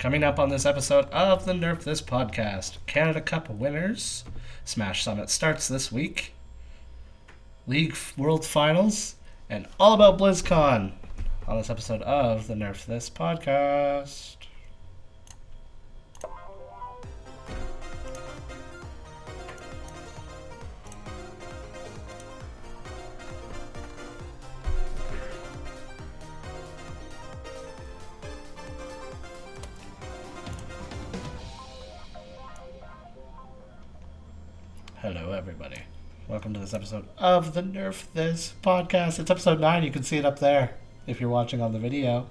Coming up on this episode of the Nerf This podcast, Canada Cup winners, Smash Summit starts this week, League World Finals, and all about Blizzcon on this episode of the Nerf This podcast. Hello, everybody. Welcome to this episode of the Nerf This podcast. It's episode 9. You can see it up there if you're watching on the video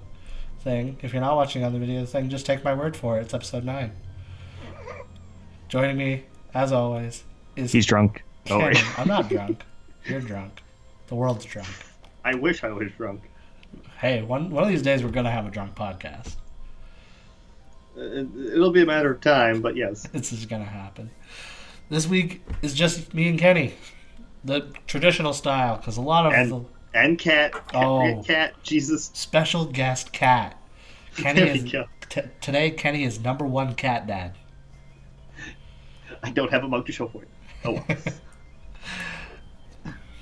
thing. If you're not watching on the video thing, just take my word for it. It's episode 9. Joining me, as always, is... He's drunk. Ken. I'm not drunk. You're drunk. The world's drunk. I wish I was drunk. Hey, one of these days we're going to have a drunk podcast. It'll be a matter of time, but yes. It's just going to happen. This week is just me and Kenny, the traditional style, because a lot of and Cat, Cat, Jesus, special guest Cat. Kenny is today. Kenny is number one cat dad. I don't have a mug to show for it. Oh, well.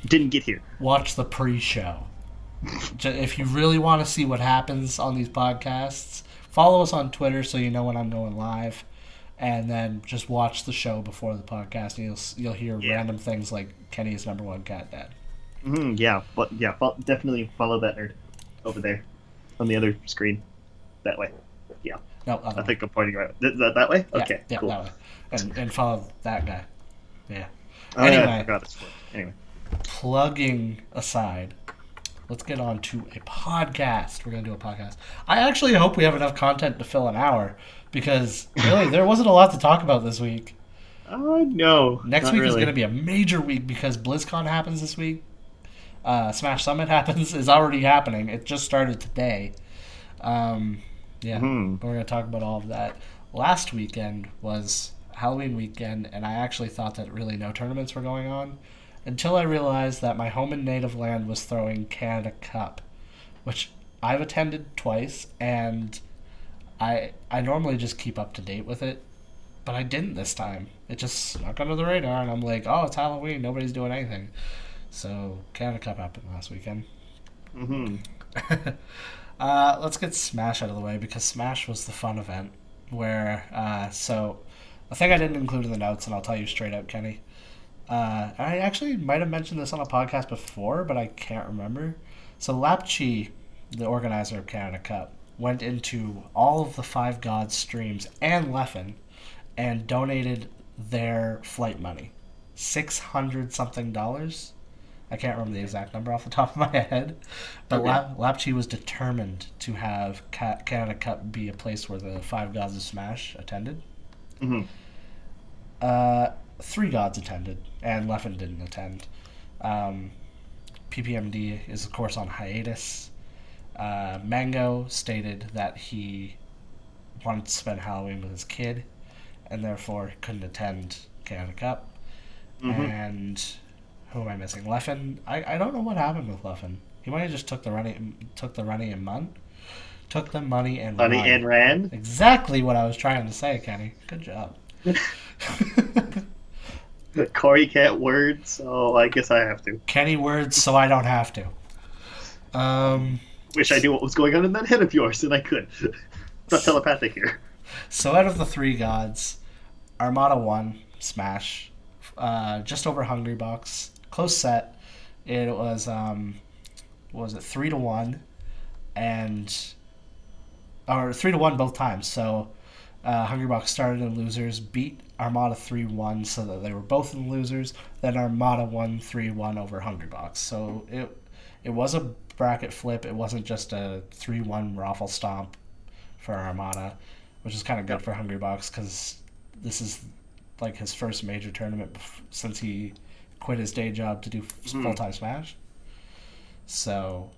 Didn't get here. Watch the pre-show. If you really want to see what happens on these podcasts, follow us on Twitter so you know when I'm going live. And then just watch the show before the podcast, and you'll hear random things like Kenny is number one cat dad. Definitely follow that nerd over there on the other screen, that way. Yeah. No, I think I'm pointing right. That way. Yeah, okay. Yeah, cool. That way. And follow that guy. Yeah. Oh, anyway, yeah, I forgot this one. Anyway, plugging aside, let's get on to a podcast. We're gonna do a podcast. I actually hope we have enough content to fill an hour. Because, really, there wasn't a lot to talk about this week. No. Next week is going to be a major week because BlizzCon happens this week. Smash Summit is already happening. It just started today. We're going to talk about all of that. Last weekend was Halloween weekend, and I actually thought that really no tournaments were going on until I realized that my home and native land was throwing Canada Cup, which I've attended twice, and... I normally just keep up to date with it, but I didn't this time. It just snuck under the radar, and I'm like, oh, it's Halloween. Nobody's doing anything. So, Canada Cup happened last weekend. Let's get Smash out of the way, because Smash was the fun event, where, so, a thing I didn't include in the notes, and I'll tell you straight out, Kenny. I actually might have mentioned this on a podcast before, but I can't remember. So, Lapchi, the organizer of Canada Cup, went into all of the Five Gods streams and Leffen and donated their flight money. $600-something. I can't remember the exact number off the top of my head. But okay. Lapchi was determined to have Canada Cup be a place where the Five Gods of Smash attended. 3 Gods attended, and Leffen didn't attend. PPMD is, of course, on hiatus. Mango stated that he wanted to spend Halloween with his kid and therefore couldn't attend Canada Cup. And who am I missing? Leffen. I don't know what happened with Leffen. He might have just took the money and ran. Exactly what I was trying to say, Kenny. Good job. Corey can't word, so I guess I have to. Kenny words, so I don't have to. Wish I knew what was going on in that head of yours, and I could. It's not telepathic here. So out of the 3 gods, Armada won Smash, just over Hungrybox. Close set. It was 3-1, or 3-1 both times. So Hungrybox started in losers, beat Armada 3-1, so that they were both in losers. Then Armada won 3-1 over Hungrybox. So it was a bracket flip. It wasn't just a 3-1 raffle stomp for Armada, which is kind of good for Hungrybox because this is like his first major tournament since he quit his day job to do full-time Smash. So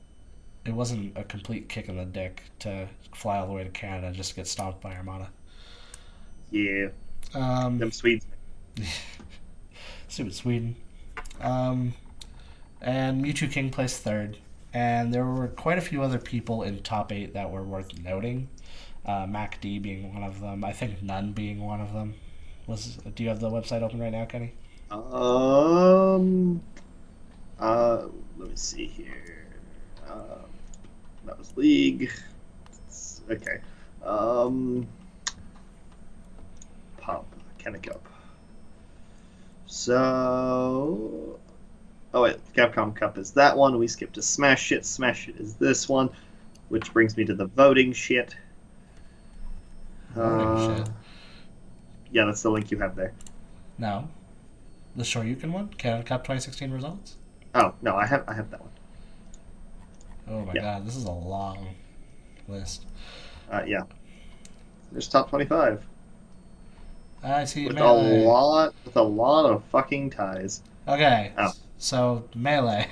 it wasn't a complete kick in the dick to fly all the way to Canada just to get stomped by Armada. Yeah. Them Swedes. Stupid Sweden. And Mewtwo King placed 3rd. And there were quite a few other people in top 8 that were worth noting. MacD being one of them. I think None being one of them. Do you have the website open right now, Kenny? Um. Let me see here. That was League. Okay. Pop. Kenny Cup. So. Oh wait, Capcom Cup is that one. We skipped to Smash It. Smash It is this one, which brings me to the voting shit. Shit. Yeah, that's the link you have there. No. The Shoryuken one? Canada Cup 2016 results? Oh no, I have that one. Oh my god, this is a long list. Yeah. There's top 25 I see with Melee. a lot of fucking ties. Okay. Oh. So Melee.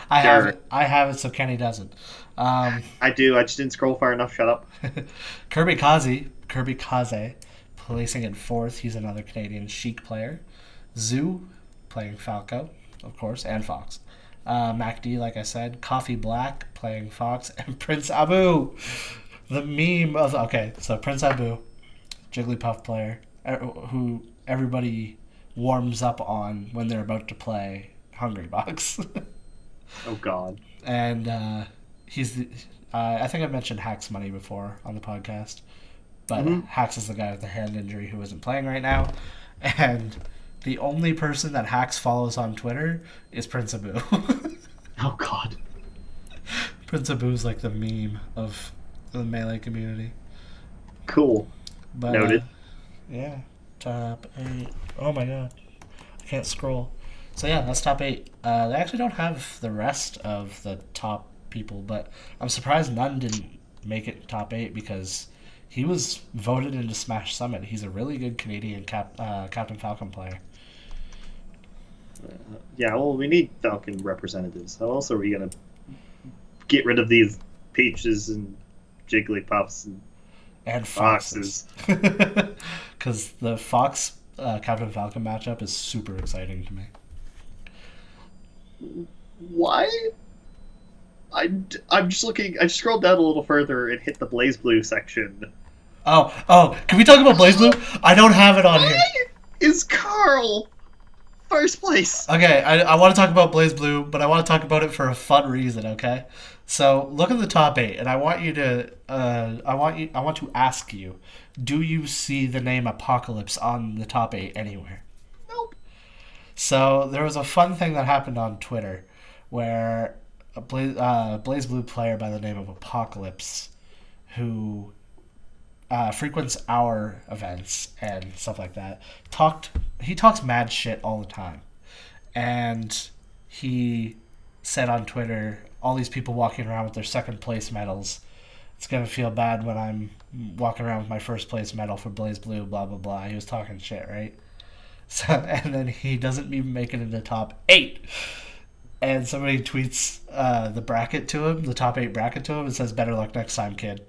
I have it so Kenny doesn't. I do, I just didn't scroll far enough, shut up. Kirby Kaze, placing in 4th. He's another Canadian Chic player. Zoo, playing Falco, of course, and Fox. MacD, like I said. Coffee Black, playing Fox. And Prince Abu, the meme of... Okay, so Prince Abu, Jigglypuff player, who everybody warms up on when they're about to play Hungry Box. Oh, God. And he's the... I think I've mentioned Hack's Money before on the podcast. But Hax is the guy with the hand injury who isn't playing right now. And the only person that Hax follows on Twitter is Prince Abu. Oh, God. Prince Abu's like the meme of the Melee community. Cool. But, noted. Yeah. Top 8. Oh, my God. I can't scroll. So, yeah, that's top 8. They actually don't have the rest of the top people, but I'm surprised None didn't make it top 8 because... he was voted into Smash Summit. He's a really good Canadian Captain Falcon player. Yeah, well, we need Falcon representatives. How else are we going to get rid of these Peaches and Jigglypuffs and Foxes? Because the Fox Captain Falcon matchup is super exciting to me. Why? I'm just looking. I scrolled down a little further and hit the Blaze Blue section. Oh! Can we talk about Blaze Blue? I don't have it on here. Is Carl first place? Okay, I want to talk about Blaze Blue, but I want to talk about it for a fun reason. Okay, so look at the top 8, and I want you to. I want to ask you: do you see the name Apocalypse on the top 8 anywhere? Nope. So there was a fun thing that happened on Twitter, where a Blaze Blue player by the name of Apocalypse, who frequents our events and stuff like that, he talks mad shit all the time. And he said on Twitter, all these people walking around with their second place medals, it's going to feel bad when I'm walking around with my first place medal for Blaze Blue, blah, blah, blah. He was talking shit, right? So, and then he doesn't even make it into top 8. And somebody tweets the bracket to him, the top 8 bracket to him, and says, better luck next time, kid.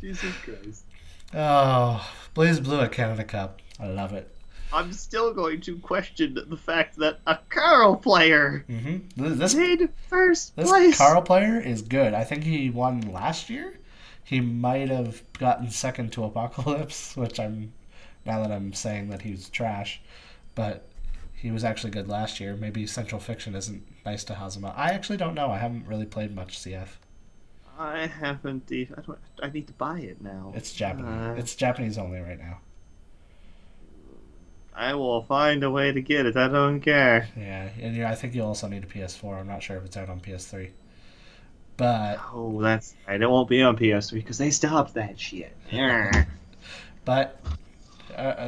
Jesus Christ. Oh, Blaze Blue at Canada Cup. I love it. I'm still going to question the fact that a Carl player made first place. This Carl player is good. I think he won last year. He might have gotten second to Apocalypse, which now that I'm saying that he's trash. But he was actually good last year. Maybe Central Fiction isn't nice to house him out. I actually don't know. I haven't really played much CF. I haven't. I need to buy it now. It's Japanese. It's Japanese only right now. I will find a way to get it. I don't care. Yeah, and I think you also need a PS4. I'm not sure if it's out on PS3. But that's right. It won't be on PS3 because they stopped that shit. But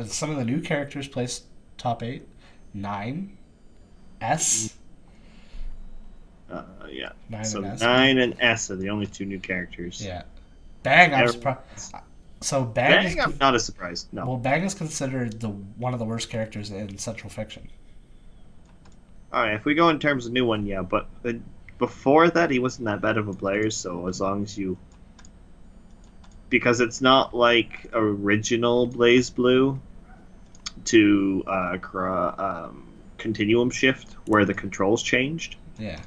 some of the new characters placed top 8. 9, S. Yeah. 9 so and S. 9 and S are the only 2 new characters. Yeah. Bang, I'm surprised. So Bang, I'm not as surprised. No. Well, Bang is considered one of the worst characters in Central Fiction. All right, if we go in terms of new one, yeah, but before that, he wasn't that bad of a player. So as long as you, because it's not like original Blaze Blue to Continuum Shift where the controls changed. Yeah.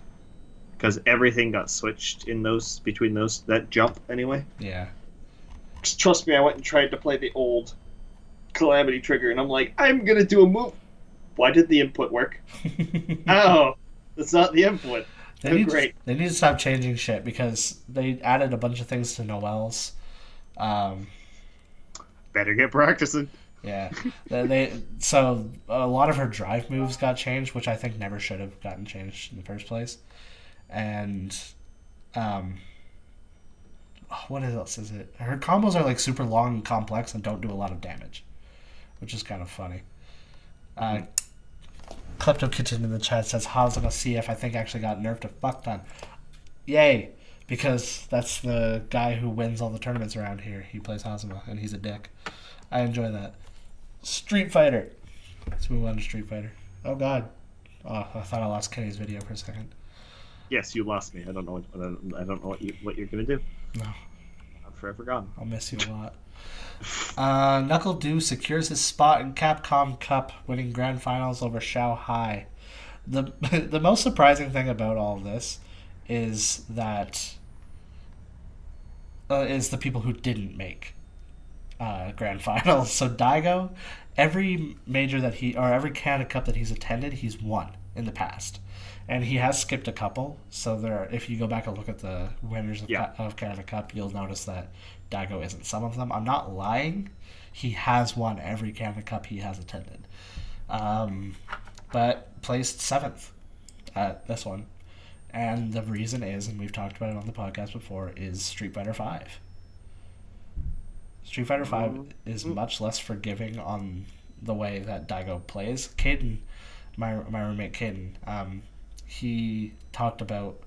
because everything got switched in those between those that jump anyway. Yeah. Trust me, I went and tried to play the old Calamity Trigger, and I'm like, I'm gonna do a move. Why did the input work? Oh, that's not the input. Great. They need to stop changing shit because they added a bunch of things to Noelle's. Better get practicing. Yeah, so a lot of her drive moves got changed, which I think never should have gotten changed in the first place. And, what else is it? Her combos are like super long and complex and don't do a lot of damage, which is kind of funny. Klepto Kitchen in the chat says Hazama CF I think actually got nerfed a fuck ton. Yay! Because that's the guy who wins all the tournaments around here. He plays Hazama and he's a dick. I enjoy that. Street Fighter. Let's move on to Street Fighter. Oh god. Oh, I thought I lost Kenny's video for a second. Yes, you lost me. I don't know what you're gonna do. No. I'm forever gone. I'll miss you a lot. Knuckle Dew secures his spot in Capcom Cup, winning grand finals over Shao Hai. The most surprising thing about all of this is that is the people who didn't make grand finals. So Daigo, every major that every Canada Cup that he's attended, he's won in the past. And he has skipped a couple, so if you go back and look at the winners of Canada Cup, you'll notice that Daigo isn't some of them. I'm not lying. He has won every Canada Cup he has attended. But placed 7th at this one. And the reason is, and we've talked about it on the podcast before, is Street Fighter V. Street Fighter V is much less forgiving on the way that Daigo plays. Caden, my roommate Caden, he talked about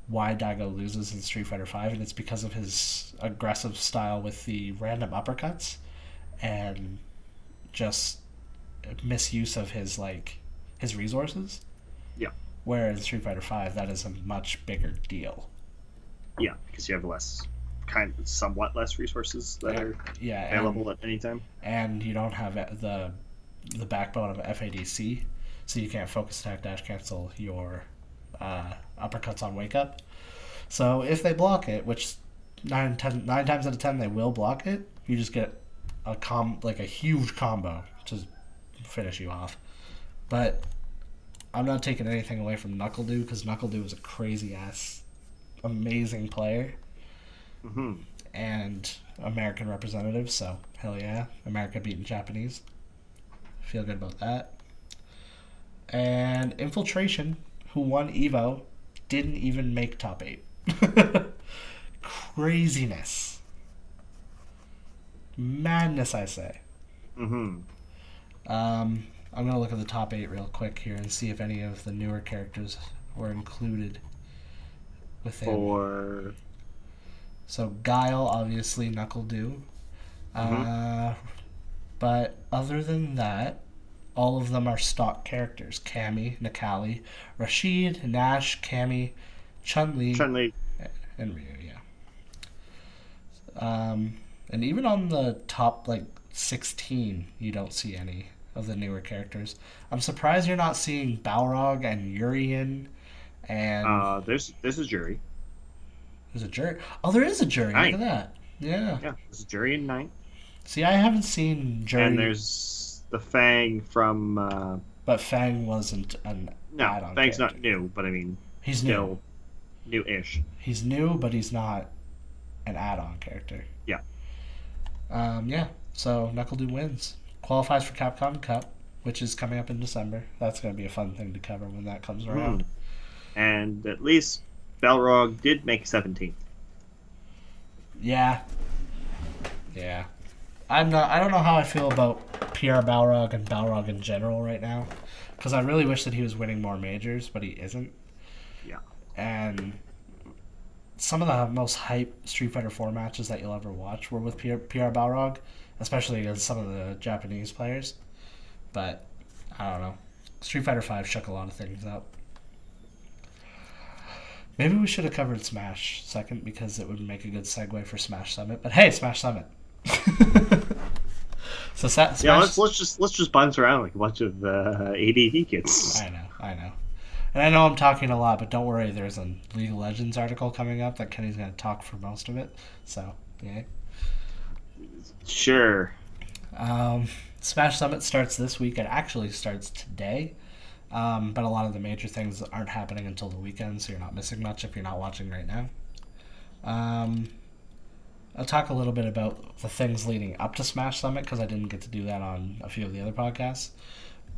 why Daigo loses in Street Fighter V, and it's because of his aggressive style with the random uppercuts and just misuse of his resources. Yeah. Whereas in Street Fighter V, that is a much bigger deal. Yeah, because you have somewhat less resources that are available at any time, and you don't have the backbone of FADC. So you can't focus attack dash cancel your uppercuts on wake up. So if they block it, which 9 times out of 10 they will block it, you just get a huge combo to finish you off. But I'm not taking anything away from Knuckle Dew because Knuckle Dew is a crazy ass, amazing player, and American representative. So hell yeah, America beating Japanese. Feel good about that. And Infiltration, who won EVO, didn't even make top 8. Craziness. Madness, I say. I'm going to look at the top 8 real quick here and see if any of the newer characters were included within. So Guile, obviously, Knuckle Dew. But other than that, all of them are stock characters. Cammy, Nikali, Rashid, Nash, Cammy, Chun-Li, and Ryu, and even on the top, 16, you don't see any of the newer characters. I'm surprised you're not seeing Balrog and Urien, and... There's a jury. There's a jury? Oh, there is a jury. 9. Look at that. Yeah. Yeah, there's a jury in 9. See, I haven't seen jury... And there's the Fang from... But Fang wasn't an add-on Fang's character. not new, but I mean... He's still new-ish. He's new, but he's not an add-on character. Yeah. So Knuckle Dew wins. Qualifies for Capcom Cup, which is coming up in December. That's going to be a fun thing to cover when that comes around. And at least Balrog did make 17th. Yeah. I don't know how I feel about PR Balrog and Balrog in general right now, because I really wish that he was winning more majors, but he isn't. Yeah. And some of the most hype Street Fighter 4 matches that you'll ever watch were with PR Balrog, especially against some of the Japanese players. But I don't know. Street Fighter 5 shook a lot of things up. Maybe we should have covered Smash second because it would make a good segue for Smash Summit. But hey, Smash Summit. So Smash... Yeah, let's just bounce around like a bunch of ADD kids. I know. And I know I'm talking a lot, but don't worry. There's a League of Legends article coming up that Kenny's going to talk for most of it. So, yeah. Sure. Um, Smash Summit starts this week. It actually starts today. But a lot of the major things aren't happening until the weekend, so you're not missing much if you're not watching right now. Um, I'll talk a little bit about the things leading up to Smash Summit because I didn't get to do that on a few of the other podcasts.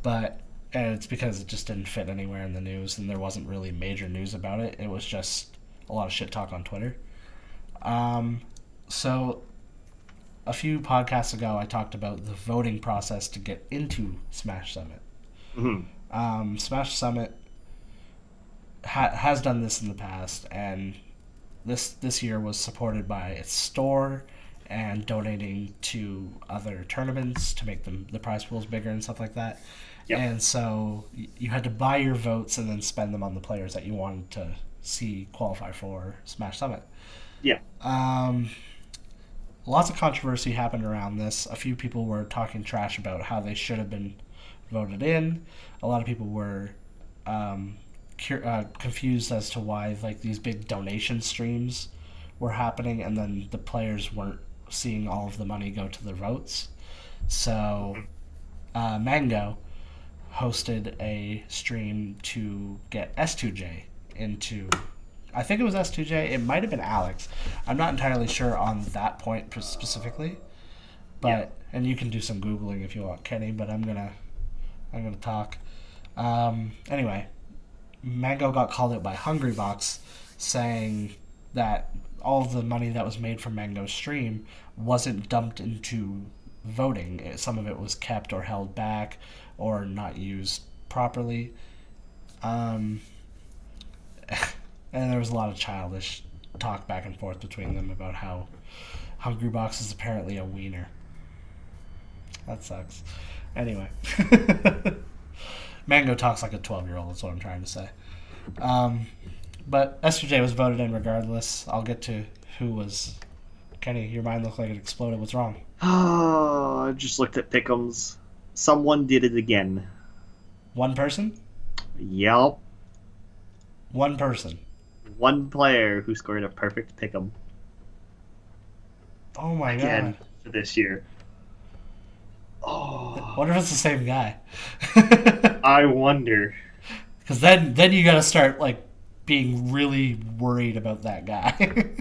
But and it's because it just didn't fit anywhere in the news, and there wasn't really major news about it. It was just a lot of shit talk on Twitter. So a few podcasts ago, I talked about the voting process to get into Smash Summit. Smash Summit has done this in the past, and this year was supported by its store and donating to other tournaments to make the prize pools bigger and stuff like that. Yep. And so you had to buy your votes and then spend them on the players that you wanted to see qualify for Smash Summit. Yeah. Lots of controversy happened around this. A few people were talking trash about how they should have been voted in. A lot of people were confused as to why like these big donation streams were happening and then the players weren't seeing all of the money go to their votes. So Mango hosted a stream to get S2J into, I think it was S2J, it might have been Alex. I'm not entirely sure on that point specifically, but yeah. And you can do some Googling if you want, Kenny, but I'm gonna talk. Anyway, Mango got called out by Hungrybox saying that all of the money that was made from Mango's stream wasn't dumped into voting. Some of it was kept or held back or not used properly. And there was a lot of childish talk back and forth between them about how Hungrybox is apparently a wiener. That sucks. Anyway. Mango talks like a 12-year-old, that's what I'm trying to say. But SJ was voted in regardless. I'll get to who was... Kenny, your mind looked like it exploded. What's wrong? Oh, I just looked at pick'ems. Someone did it again. One person? Yep. One person. One player who scored a perfect pick'em. Oh my again god. For this year. Oh. What if it's the same guy? I wonder. Because then you gotta start like being really worried about that guy.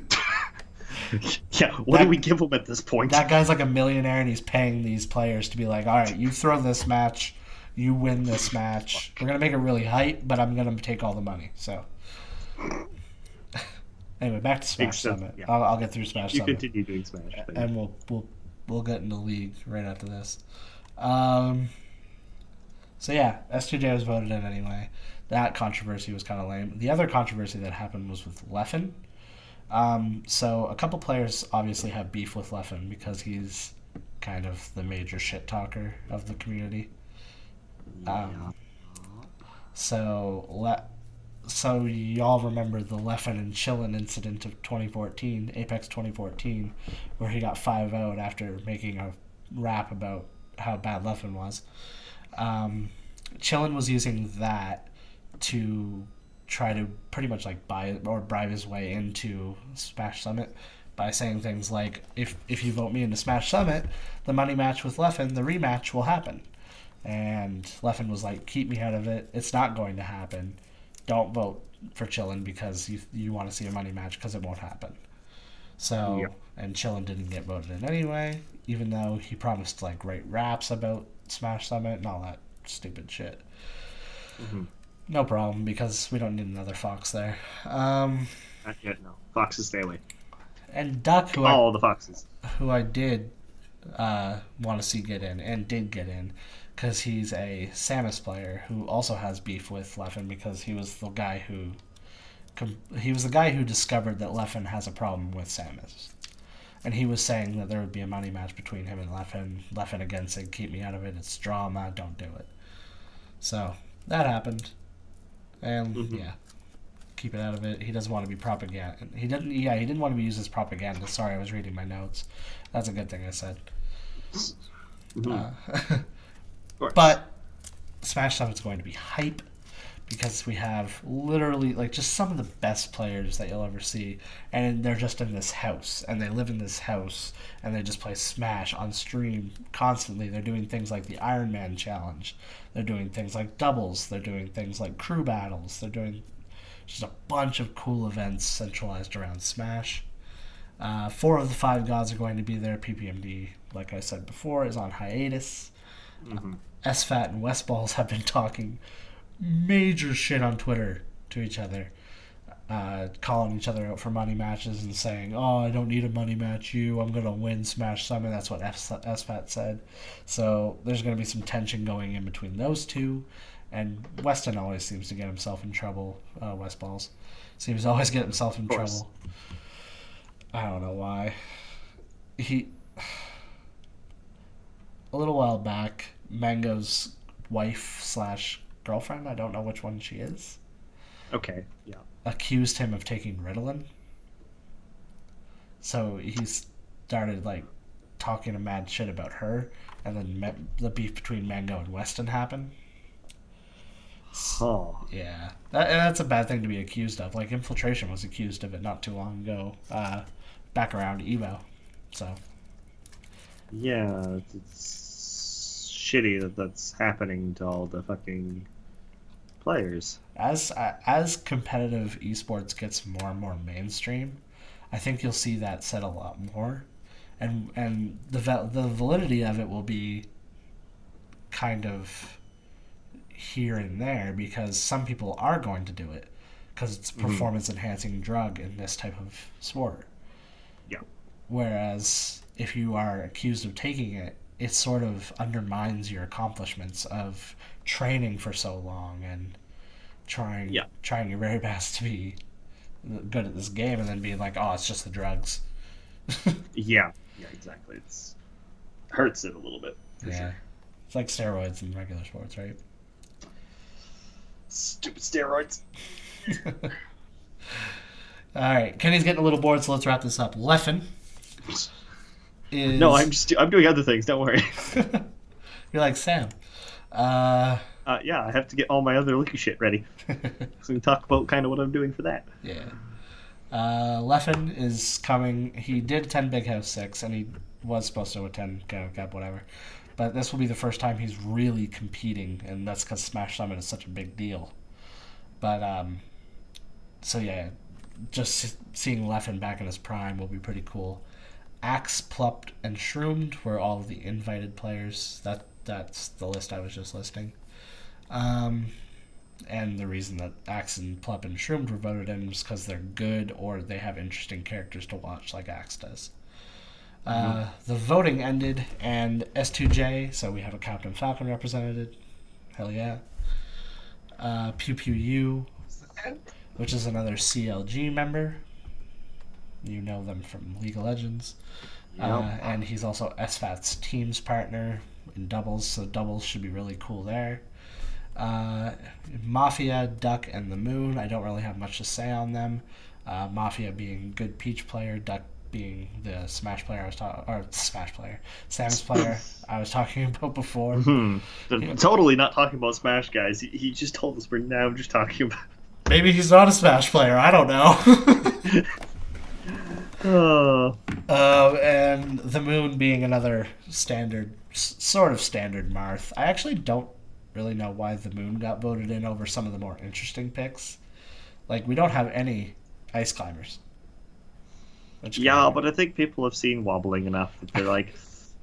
Yeah, what do we give him at this point? That guy's like a millionaire and he's paying these players to be like, alright, you throw this match, you win this match. We're gonna make it really hype, but I'm gonna take all the money. So anyway, back to Smash Summit. Yeah. I'll get through Smash Summit. You continue doing Smash. And we'll get into League right after this. So yeah, S2J was voted in anyway. That controversy was kind of lame. The other controversy that happened was with Leffen. So a couple players obviously have beef with Leffen because he's kind of the major shit talker of the community. So y'all remember the Leffen and Chillin incident of 2014, Apex 2014, where he got 5-0'd after making a rap about how bad Leffen was. Chillin was using that to try to pretty much like buy or bribe his way into Smash Summit by saying things like, if you vote me into Smash Summit, the money match with Leffen, the rematch will happen. And Leffen was like, keep me out of it. It's not going to happen. Don't vote for Chillin because you want to see a money match because it won't happen. So, yep. And Chillin didn't get voted in anyway, even though he promised to like write raps about Smash Summit and all that stupid shit. Mm-hmm. No problem, because we don't need another Fox there. Not yet, no. Foxes, stay away. And Duck, the Foxes. Who I did want to see get in, and did get in, because he's a Samus player who also has beef with Leffen because he was the guy who discovered that Leffen has a problem with Samus. And he was saying that there would be a money match between him and Leffen. Leffen again said, keep me out of it, it's drama, don't do it. So, that happened. And, yeah, keep it out of it. He doesn't want to be propaganda. He didn't want to be used as propaganda. Sorry, I was reading my notes. That's a good thing I said. Mm-hmm. But Smash Summit's going to be hype because we have literally like just some of the best players that you'll ever see, and they're just in this house, and they live in this house, and they just play Smash on stream constantly. They're doing things like the Iron Man challenge, they're doing things like doubles, they're doing things like crew battles, they're doing just a bunch of cool events centralized around Smash. 4 of the 5 gods are going to be there. PPMD, like I said before, is on hiatus. Mm-hmm. SFAT and Westballs have been talking major shit on Twitter to each other, calling each other out for money matches and saying, "Oh, I don't need a money match. I'm gonna win Smash Summit." That's what SFAT said. So there's gonna be some tension going in between those two. And Weston always seems to get himself in trouble. Westballs seems to always get himself in trouble. I don't know why. A little while back, Mango's wife slash girlfriend, I don't know which one she is, Okay, yeah. accused him of taking Ritalin. So he started like talking a mad shit about her, and then the beef between Mango and Weston happened. Huh. Yeah, that's a bad thing to be accused of. Like Infiltration was accused of it not too long ago, back around Evo. So Yeah, it's shitty that that's happening to all the fucking players. as competitive esports gets more and more mainstream, I think you'll see that said a lot more, and the validity of it will be kind of here and there because some people are going to do it because it's a performance enhancing drug in this type of sport. Yeah. Whereas if you are accused of taking it, it sort of undermines your accomplishments of training for so long and trying your very best to be good at this game, and then being like, "Oh, it's just the drugs." Yeah, exactly. It's hurts it a little bit. Yeah, sure. It's like steroids in regular sports, right? Stupid steroids. All right, Kenny's getting a little bored, so let's wrap this up. Leffen is... No, I'm doing other things. Don't worry. You're like Sam. Yeah, I have to get all my other Licky shit ready, so we can talk about kind of what I'm doing for that. Yeah. Leffen is coming. He did attend Big House 6, and he was supposed to attend Cup, whatever. But this will be the first time he's really competing, and that's because Smash Summit is such a big deal. But, so yeah, just seeing Leffen back in his prime will be pretty cool. Axe, Plupped, and Shroomed were all of the invited players. That's the list I was just listing. And the reason that Axe and Plup and Shroomed were voted in was because they're good or they have interesting characters to watch like Axe does. The voting ended, and S2J, so we have a Captain Falcon represented. Hell yeah. Pew Pew U, which is another CLG member. You know them from League of Legends. Yep. And he's also SFAT's team's partner in doubles, so doubles should be really cool there. Mafia, Duck, and the Moon, I don't really have much to say on them. Mafia being good Peach player, Duck being the Smash player Sam's player I was talking about before. Totally not talking about Smash, guys. He just told us we're now just talking about... Maybe he's not a Smash player, I don't know. And the Moon being another sort of standard Marth. I actually don't really know why the Moon got voted in over some of the more interesting picks. Like, we don't have any Ice Climbers. Yeah, but I think people have seen wobbling enough that they're like,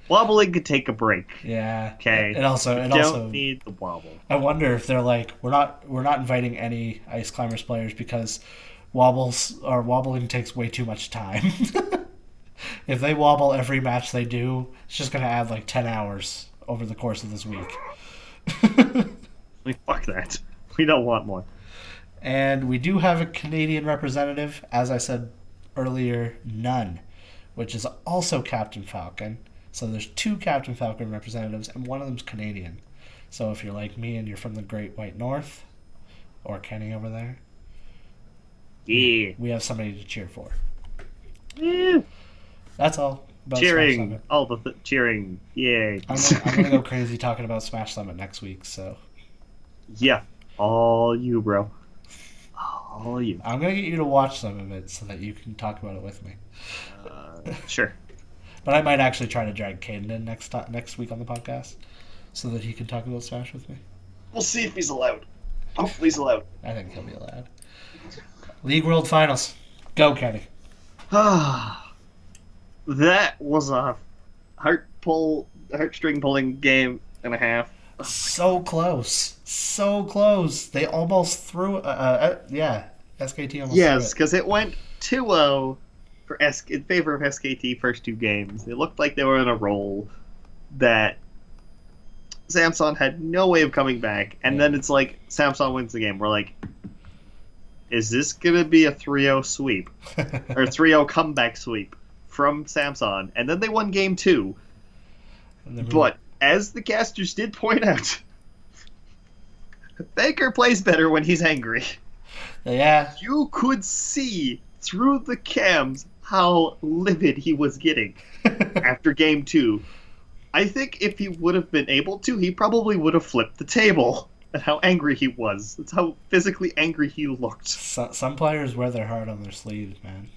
wobbling could take a break. Yeah. Okay. It also don't need the wobble. I wonder if they're like, we're not inviting any Ice Climbers players because wobbling takes way too much time. If they wobble every match they do, it's just gonna add like 10 hours over the course of this week. Like, fuck that. We don't want more. And we do have a Canadian representative, as I said earlier, None, which is also Captain Falcon. So there's 2 Captain Falcon representatives, and one of them's Canadian. So if you're like me and you're from the Great White North, or Kenny over there, yeah, we have somebody to cheer for. Yeah. That's all. Cheering, all the cheering, yay! I'm gonna go crazy talking about Smash Summit next week. So yeah, All you, bro. All you. I'm gonna get you to watch some of it so that you can talk about it with me. Sure. But I might actually try to drag Caden in next week on the podcast so that he can talk about Smash with me. We'll see if he's allowed. Hopefully he's allowed. I think he'll be allowed. League World Finals. Go, Kenny. That was a heartstring pulling game and a half. So close. So close. They almost threw yeah. SKT almost Yes, threw it. because it went 2-0 in favor of SKT first two games. It looked like they were in a roll that Samsung had no way of coming back. And then it's like Samsung wins the game. We're like, is this going to be a 3-0 sweep? Or 3-0 comeback sweep from Samsung? And then they won game 2. But as the casters did point out, Baker plays better when he's angry. Yeah. You could see through the cams how livid he was getting after game 2. I think if he would have been able to, he probably would have flipped the table at how angry he was. That's how physically angry he looked. Some players wear their heart on their sleeves, man.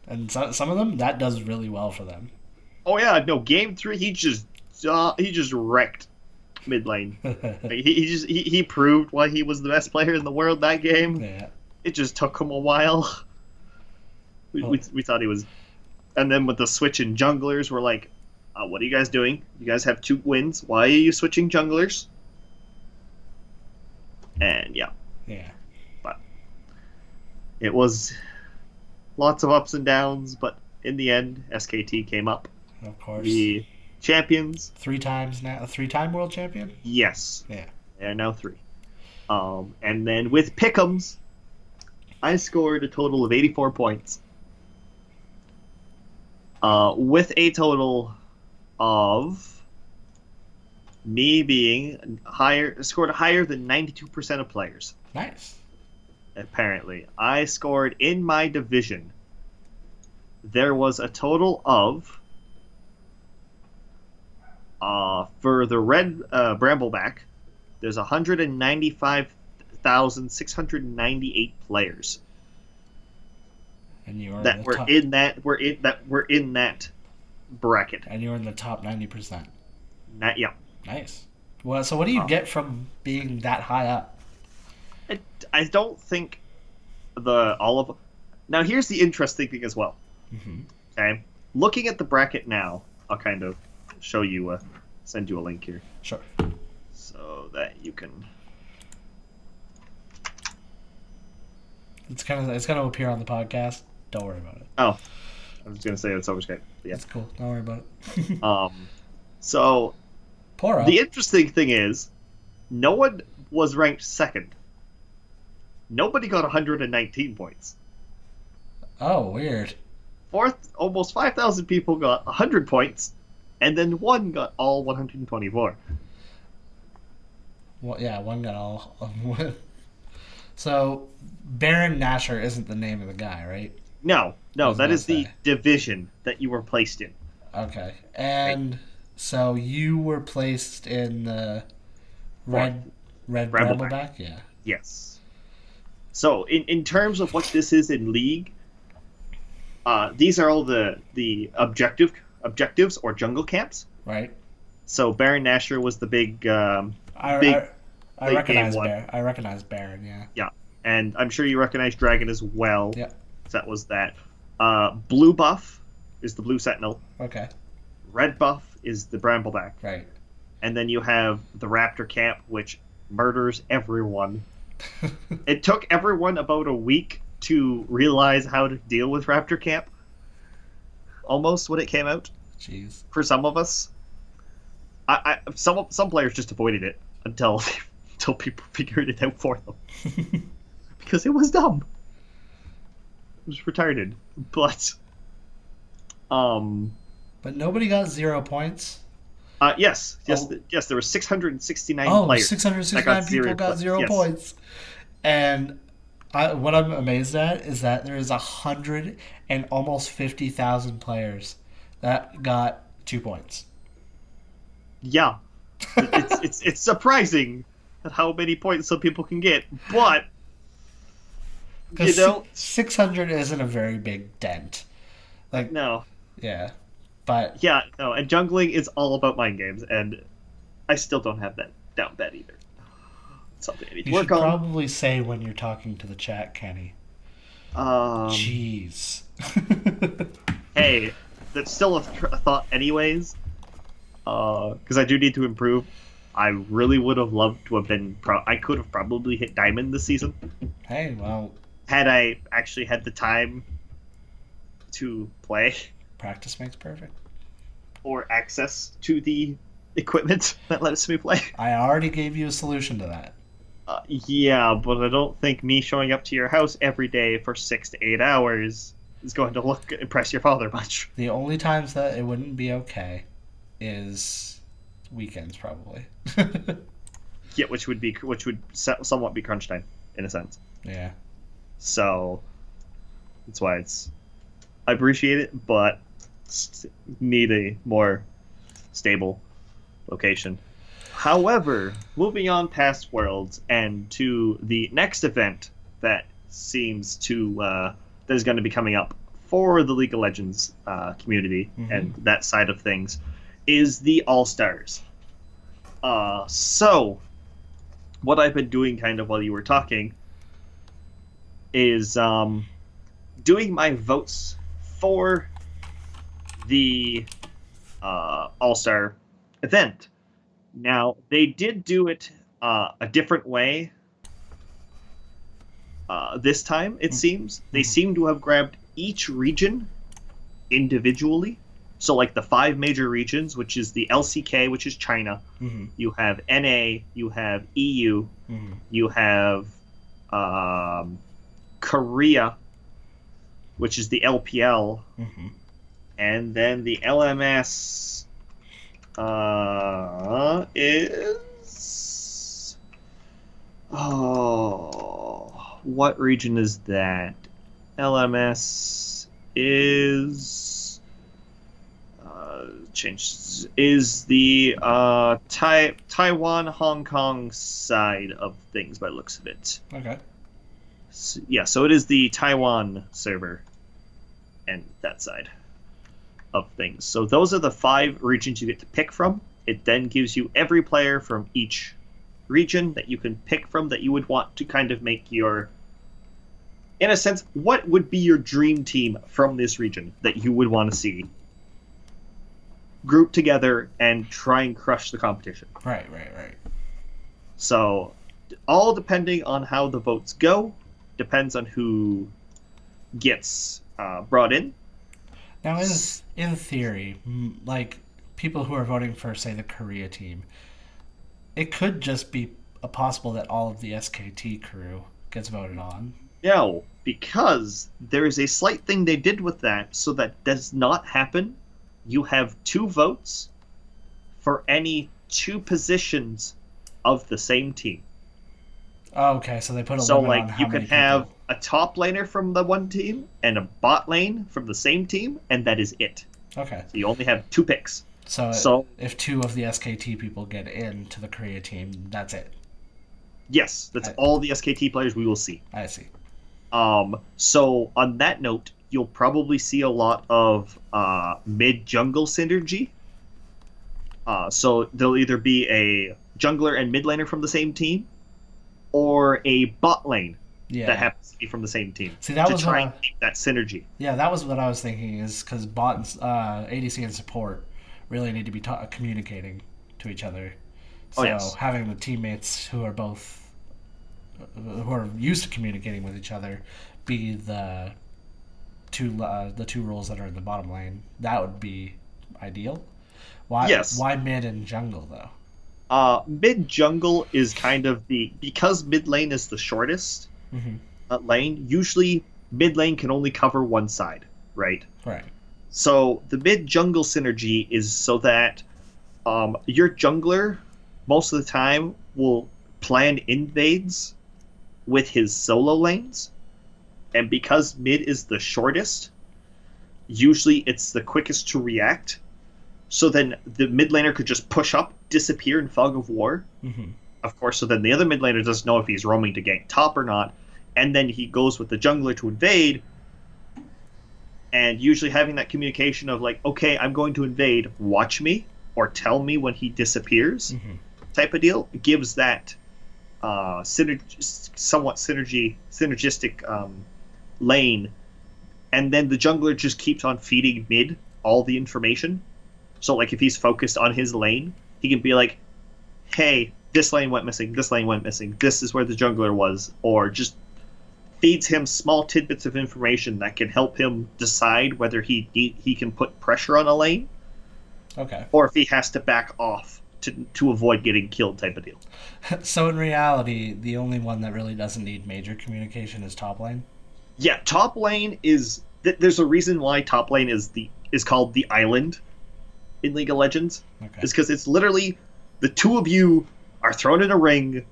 And some of them, that does really well for them. Oh yeah, no, game 3 he just wrecked mid lane. he proved why he was the best player in the world that game. Yeah. It just took him a while. We thought he was, and then with the switch in junglers, we're like, what are you guys doing? You guys have 2 wins. Why are you switching junglers? And yeah, but it was lots of ups and downs. But in the end, SKT came up. Of course. The champions. 3 times now. A 3-time world champion? Yes. Yeah. They are now 3. And then with pick'ems, I scored a total of 84 points. With a total of me being scored higher than 92% of players. Nice. Apparently. I scored in my division. There was a total of, for the red Brambleback, there's 195,698 players. And you are Were in that bracket. And you're in the top 90%. Yeah. Nice. Well, so what do you get from being that high up? I don't think now here's the interesting thing as well. Mm-hmm. Okay, looking at the bracket now, I'll kind of show you, send you a link here. Sure. So that you can. It's gonna appear on the podcast. Don't worry about it. Oh, I was gonna say it's over Skype. Yeah, that's cool. Don't worry about it. So the interesting thing is, no one was ranked second. Nobody got 119 points. Oh, weird. Fourth, almost 5,000 people got 100 points, and then one got all 124. Well, yeah, one got all. So, Baron Nashor isn't the name of the guy, right? No, that is the division that you were placed in. Okay, and so you were placed in the red Brambleback? Yeah. Yes. So, in terms of what this is in League, these are all the objectives or jungle camps. Right. So Baron Nashor was the big I recognize Baron. I recognize Baron. Yeah. Yeah, and I'm sure you recognize Dragon as well. Yeah. That was that. Blue buff is the Blue Sentinel. Okay. Red buff is the Brambleback. Right. And then you have the Raptor camp, which murders everyone. It took everyone about a week to realize how to deal with Raptor camp. Almost when it came out. Jeez. For some of us, some players just avoided it until people figured it out for them because it was dumb. It was retarded, but nobody got 0 points. Yes. There were 669 players. 669 people got 0 points. And what I'm amazed at is that there is 100 and almost 50,000 players that got 2 points. Yeah, it's surprising at how many points some people can get, but you Because know, 600 isn't a very big dent. Like, no, yeah. But yeah, no, and jungling is all about mind games, and I still don't have that down bad either. It's something I need to you should work on. probably say when you're talking to the chat, Kenny. Um, Jeez. hey, that's still a thought, anyways. Because I do need to improve. I really would have loved to have been. I could have probably hit diamond this season Hey, well, had I actually had the time to play practice makes perfect. or access to the equipment that lets me play. I already gave you a solution to that. Yeah, but I don't think me showing up to your house every day for 6 to 8 hours is going to impress your father much. The only times that it wouldn't be okay is weekends, probably. Yeah, which would somewhat be crunch time in a sense. Yeah. So that's why I appreciate it, but need a more stable location. However, moving on past Worlds and to the next event that seems to that is going to be coming up for the League of Legends community and that side of things is the All Stars. So what I've been doing kind of while you were talking is doing my votes for the All-Star event. Now, they did do it a different way this time, it seems. They seem to have grabbed each region individually. So, like the 5 major regions, which is the LCK, which is China. You have NA, you have EU, you have Korea, which is the LPL, and then the LMS is what region is that? LMS is the Taiwan, Hong Kong side of things by the looks of it. Okay. So it is the Taiwan server and that side of things. So those are the 5 regions you get to pick from. It then gives you every player from each region that you can pick from that you would want to kind of make your, in a sense, what would be your dream team from this region that you would want to see group together and try and crush the competition. Right. So all depending on how the votes go, depends on who gets brought in. Now, in theory, like people who are voting for, say, the Korea team, it could just be possible that all of the SKT crew gets voted on. No, because there is a slight thing they did with that, so that does not happen. You have 2 votes for any 2 positions of the same team. Oh, okay, so they put a so limit on like how you can many have people. a top laner from the one team and a bot lane from the same team, and that is it. Okay. So you only have 2 picks. So if 2 of the SKT people get into the Korea team, that's it. Yes, that's all the SKT players we will see. I see. So on that note, you'll probably see a lot of mid-jungle synergy. So there'll either be a jungler and mid laner from the same team, or a bot lane that happens to be from the same team. See, that to was try and keep that synergy. Yeah, that was what I was thinking. Is because bot, ADC, and support really need to be communicating to each other. So having the teammates who are used to communicating with each other be the two roles that are in the bottom lane, that would be ideal. Why mid and jungle though? Mid jungle is kind of because mid lane is the shortest lane. Usually mid lane can only cover one side, right? Right. So the mid jungle synergy is so that your jungler most of the time will plan invades with his solo lanes, and because mid is the shortest, usually it's the quickest to react. So then the mid laner could just push up, disappear in fog of war, of course, so then the other mid laner doesn't know if he's roaming to gank top or not, and then he goes with the jungler to invade, and usually having that communication of like, okay, I'm going to invade, watch me, or tell me when he disappears, type of deal, gives that somewhat synergistic lane, and then the jungler just keeps on feeding mid all the information. So like if he's focused on his lane, he can be like, hey, this lane went missing, this lane went missing, this is where the jungler was, or just feeds him small tidbits of information that can help him decide whether he can put pressure on a lane, Okay. or if he has to back off to avoid getting killed, type of deal. So in reality, the only one that really doesn't need major communication is top lane. Yeah, top lane is. There's a reason why top lane is called the island in League of Legends. Okay. Is because it's literally the two of you are thrown in a ring.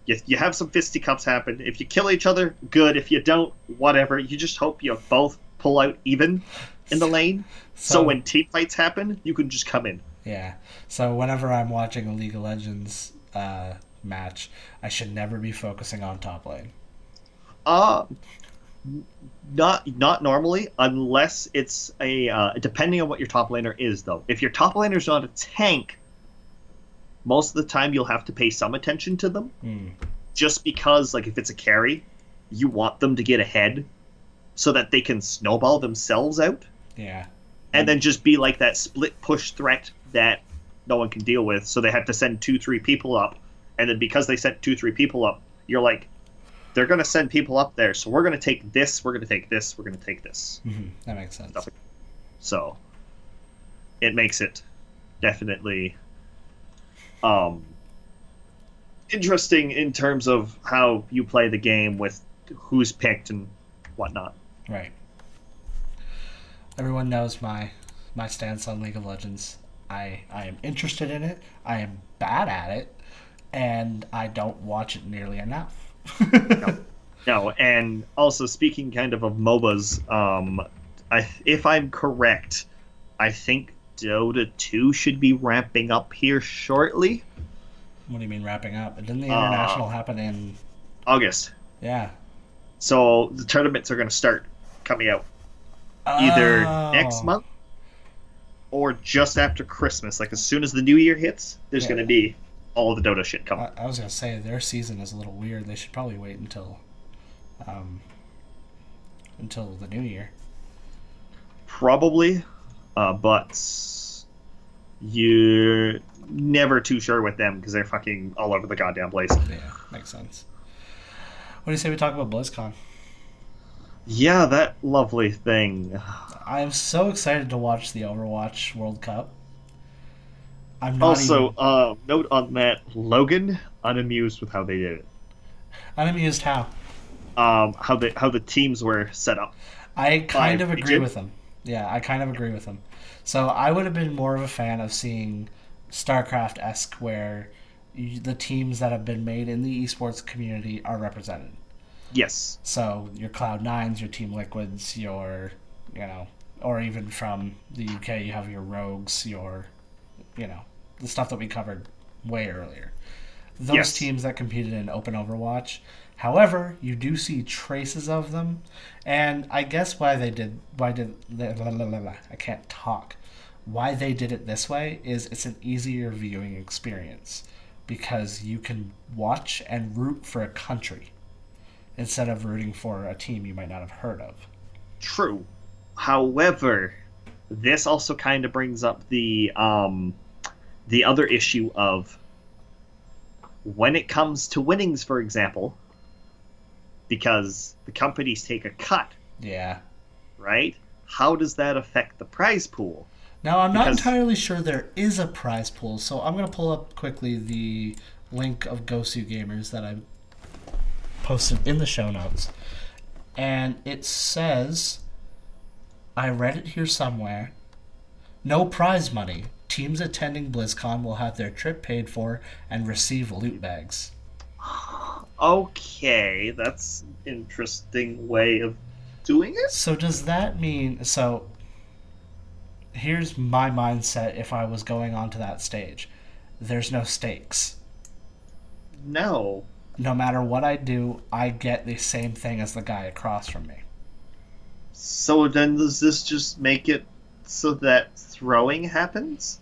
You have some fisticuffs happen. If you kill each other, good. If you don't, whatever. You just hope you both pull out even in the lane. So when team fights happen, you can just come in. Yeah. So whenever I'm watching a League of Legends match, I should never be focusing on top lane. Not normally, unless it's depending on what your top laner is, though. If your top laner's not a tank, most of the time you'll have to pay some attention to them. Just because, like, if it's a carry, you want them to get ahead so that they can snowball themselves out. Yeah. And then just be like that split push threat that no one can deal with, so they have to send 2-3 people up, and then because they sent 2-3 people up, you're like, they're going to send people up there, so we're going to take this, we're going to take this, we're going to take this. That makes sense. So it makes it definitely interesting in terms of how you play the game with who's picked and whatnot. Right. Everyone knows my stance on League of Legends. I am interested in it. I am bad at it, and I don't watch it nearly enough. No, and also speaking kind of MOBAs, if I'm correct, I think Dota 2 should be ramping up here shortly. What do you mean wrapping up? Didn't the international happen in August? Yeah. So the tournaments are going to start coming out either next month or just after Christmas. Like as soon as the new year hits, there's going to be all of the Dota shit coming. I was going to say their season is a little weird. They should probably wait until the new year. Probably, but you're never too sure with them because they're fucking all over the goddamn place. Yeah, makes sense. What do you say we talk about BlizzCon? Yeah, that lovely thing. I am so excited to watch the Overwatch World Cup. I'm not also, note on that, Logan, unamused with how they did it. Unamused how? How the teams were set up. I kind of agree with them. Yeah, I kind of agree with them. So I would have been more of a fan of seeing StarCraft-esque where the teams that have been made in the esports community are represented. Yes. So your Cloud9s, your Team Liquids, your, or even from the UK, you have your Rogues, your, the stuff that we covered way earlier. Those teams that competed in Open Overwatch. However, you do see traces of them, and I guess why they did I can't talk. Why they did it this way is it's an easier viewing experience because you can watch and root for a country instead of rooting for a team you might not have heard of. True. However, this also kind of brings up the other issue of when it comes to winnings, for example, because the companies take a cut. Yeah. Right? How does that affect the prize pool? Now, I'm not entirely sure there is a prize pool, so I'm going to pull up quickly the link of Gosu Gamers that I posted in the show notes. And it says, I read it here somewhere, no prize money. Teams attending BlizzCon will have their trip paid for and receive loot bags. Okay, that's an interesting way of doing it. So does that mean... So, here's my mindset if I was going onto that stage. There's no stakes. No. No matter what I do, I get the same thing as the guy across from me. So then does this just make it so that throwing happens?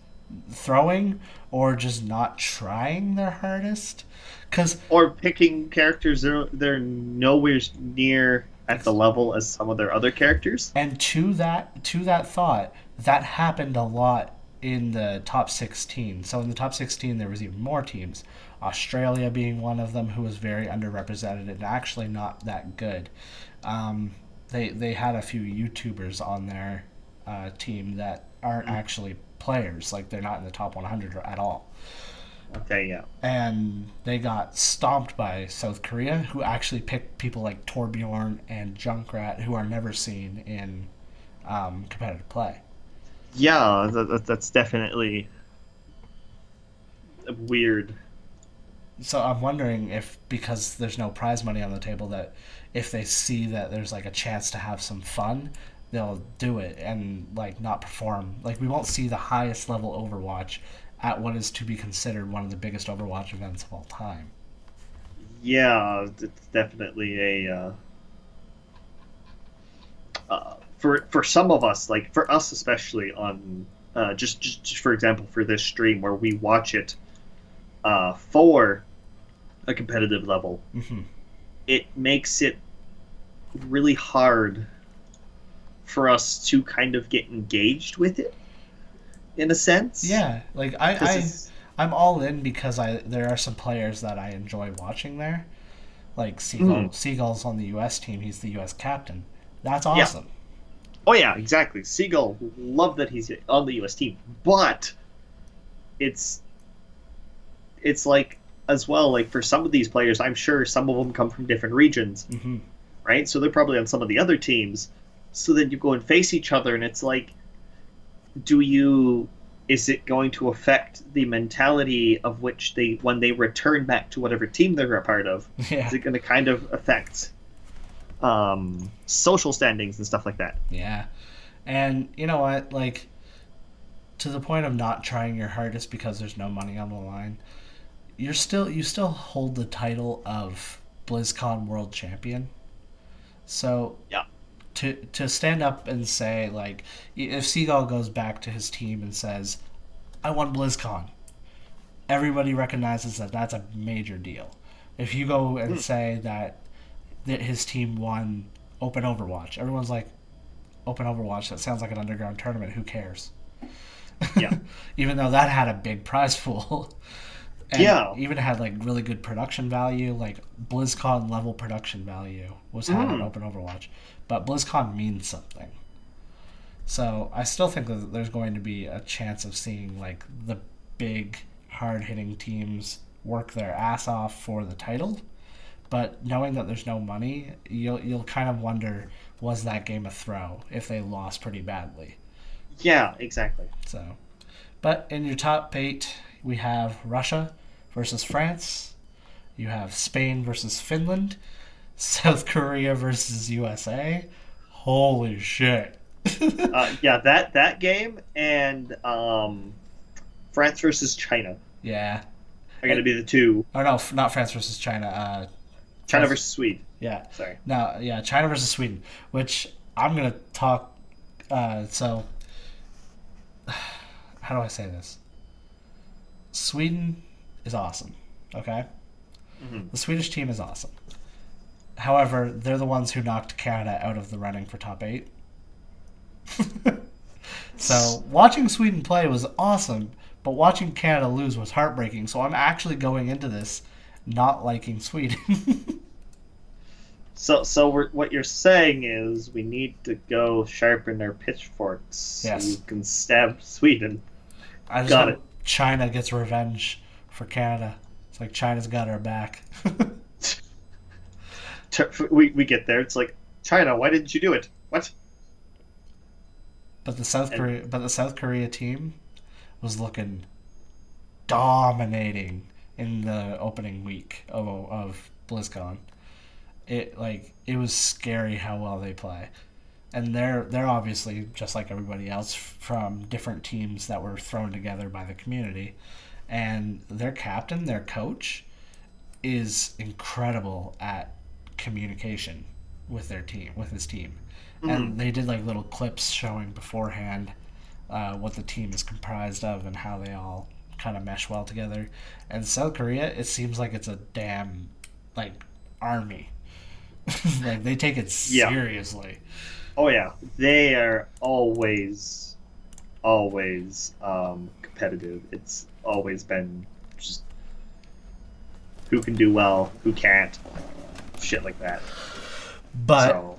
Throwing or just not trying their hardest. Because, Or picking characters they're nowhere near at the level as some of their other characters? and to that thought, that happened a lot in the top 16. So in the top 16, there was even more teams. Australia being one of them, who was very underrepresented and actually not that good. They had a few YouTubers on their team that aren't actually players. Like they're not in the top 100 at all. Okay, yeah. And they got stomped by South Korea, who actually picked people like Torbjorn and Junkrat, who are never seen in competitive play. Yeah, that's definitely weird. So I'm wondering if, because there's no prize money on the table, that if they see that there's like a chance to have some fun, they'll do it and like not perform. Like we won't see the highest level Overwatch at what is to be considered one of the biggest Overwatch events of all time. Yeah, it's definitely a for some of us, like for us especially on just for example for this stream where we watch it for a competitive level, Mm-hmm. it makes it really hard for us to kind of get engaged with it in a sense. Yeah, like Because I it's I'm all in because there are some players that I enjoy watching there. Like mm, Seagull's on the U.S. team. He's the U.S. captain. That's yeah. awesome. Oh yeah, exactly. Seagull, love that he's on the U.S. team, but it's it's like as well like for some of these players, I'm sure some of them come from different regions, Mm-hmm. right? So they're probably on some of the other teams. So then you go and face each other, and it's like, do you? Is it going to affect the mentality of which they when they return back to whatever team they're a part of? Yeah, Is it going to kind of affect social standings and stuff like that? yeah. And you know what? Like to the point of not trying your hardest because there's no money on the line. You still hold the title of BlizzCon World Champion. So Yeah. to stand up and say like if Seagull goes back to his team and says I won BlizzCon, everybody recognizes that that's a major deal. If you go and Mm, say that his team won Open Overwatch, everyone's like Open Overwatch, that sounds like an underground tournament, who cares? yeah. Even though that had a big prize pool and Yeah. even had like really good production value, like BlizzCon level production value was had on Mm. Open Overwatch. But BlizzCon means something. So I still think that there's going to be a chance of seeing like the big hard hitting teams work their ass off for the title. But knowing that there's no money, you'll kind of wonder, was that game a throw if they lost pretty badly? Yeah, exactly. So, but in your top eight, we have Russia versus France. You have Spain versus Finland. South Korea versus USA. Holy shit. Yeah, that game and France versus China Yeah. are going to be the two. Oh no, not France versus China. China France, versus Sweden. yeah. Sorry. No, yeah, China versus Sweden, which I'm gonna talk. So, how do I say this? Sweden is awesome. Okay, Hmm. the Swedish team is awesome. However, they're the ones who knocked Canada out of the running for top eight. So watching Sweden play was awesome, but watching Canada lose was heartbreaking. So I'm actually going into this not liking Sweden. So what you're saying is we need to go sharpen our pitchforks so Yes. you can stab Sweden. I just Got hope China gets revenge for Canada. It's like China's got our back. We get there. It's like, China, why didn't you do it? What? But And the South Korea team was looking dominating in the opening week of BlizzCon. It was scary how well they play. And they're obviously just like everybody else from different teams that were thrown together by the community. And their captain, their coach, is incredible at communication with his team. And they did like little clips showing beforehand what the team is comprised of and how they all kind of mesh well together. And South Korea, it seems like it's a damn like army. Like they take it seriously. Oh yeah, they are always competitive. It's always been just who can do well, who can't, shit like that. But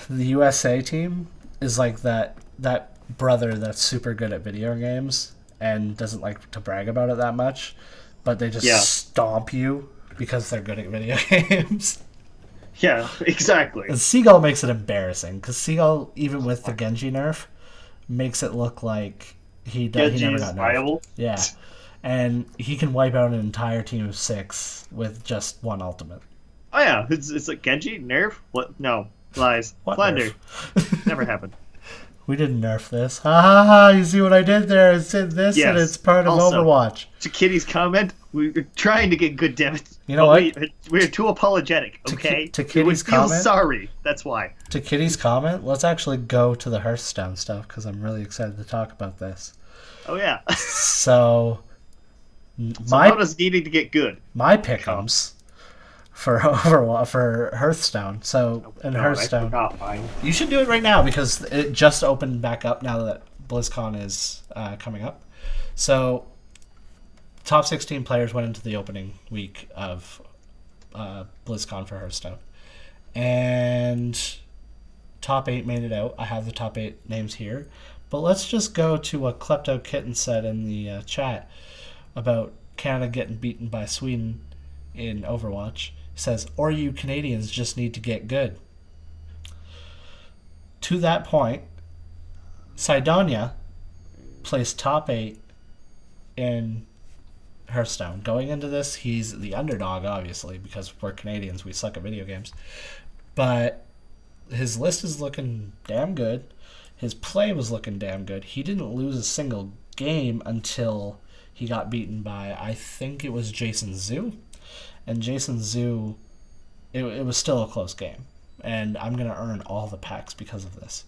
the USA team is like that brother that's super good at video games and doesn't like to brag about it that much, but they just stomp you because they're good at video games. Yeah, exactly. And Seagull makes it embarrassing because Seagull, even with the Genji nerf, makes it look like he never got nerfed. Viable. Yeah, and he can wipe out an entire team of 6 with just one ultimate. Oh yeah, it's like Genji nerf. What? No, lies. What Plunder. nerf? Never happened. We didn't nerf this. Ha ha ha! You see what I did there? It's in this, and it's part of also, Overwatch. To Kitty's comment, we were trying to get good, damn it. You know what? We're too apologetic. Okay. To Kitty's comment, feel sorry. That's why. To Kitty's comment, let's actually go to the Hearthstone stuff because I'm really excited to talk about this. Oh yeah. So Sonauta's needing to get good. My pick'ems for Overwatch for Hearthstone. So in Hearthstone, you should do it right now because it just opened back up now that BlizzCon is coming up. So top 16 players went into the opening week of BlizzCon for Hearthstone, and top 8 made it out. I have the top 8 names here, but let's just go to what Klepto Kitten said in the chat about Canada getting beaten by Sweden in Overwatch. He says, or you Canadians just need to get good. To that point, Sidonia placed top 8 in Hearthstone. Going into this, he's the underdog, obviously, because we're Canadians, we suck at video games. But his list is looking damn good. His play was looking damn good. He didn't lose a single game until he got beaten by, I think it was Jason Zhu. And Jason Zhu, it was still a close game. And I'm going to earn all the packs because of this.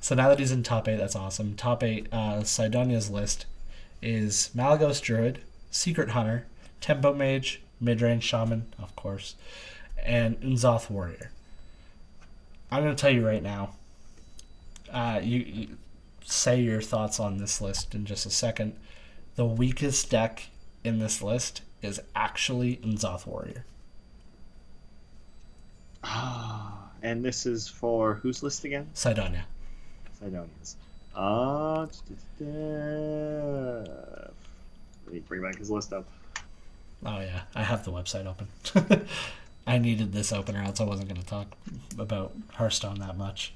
So now that he's in top 8, that's awesome. Top 8, Sidonia's list is Malagos Druid, Secret Hunter, Tempo Mage, Midrange Shaman, of course, and N'Zoth Warrior. I'm going to tell you right now, you say your thoughts on this list in just a second. The weakest deck in this list is actually N'Zoth Warrior. And this is for whose list again? Sidonia. Sidonia's. Let me bring back his list up. Oh yeah, I have the website open. I needed this open or else I wasn't going to talk about Hearthstone that much.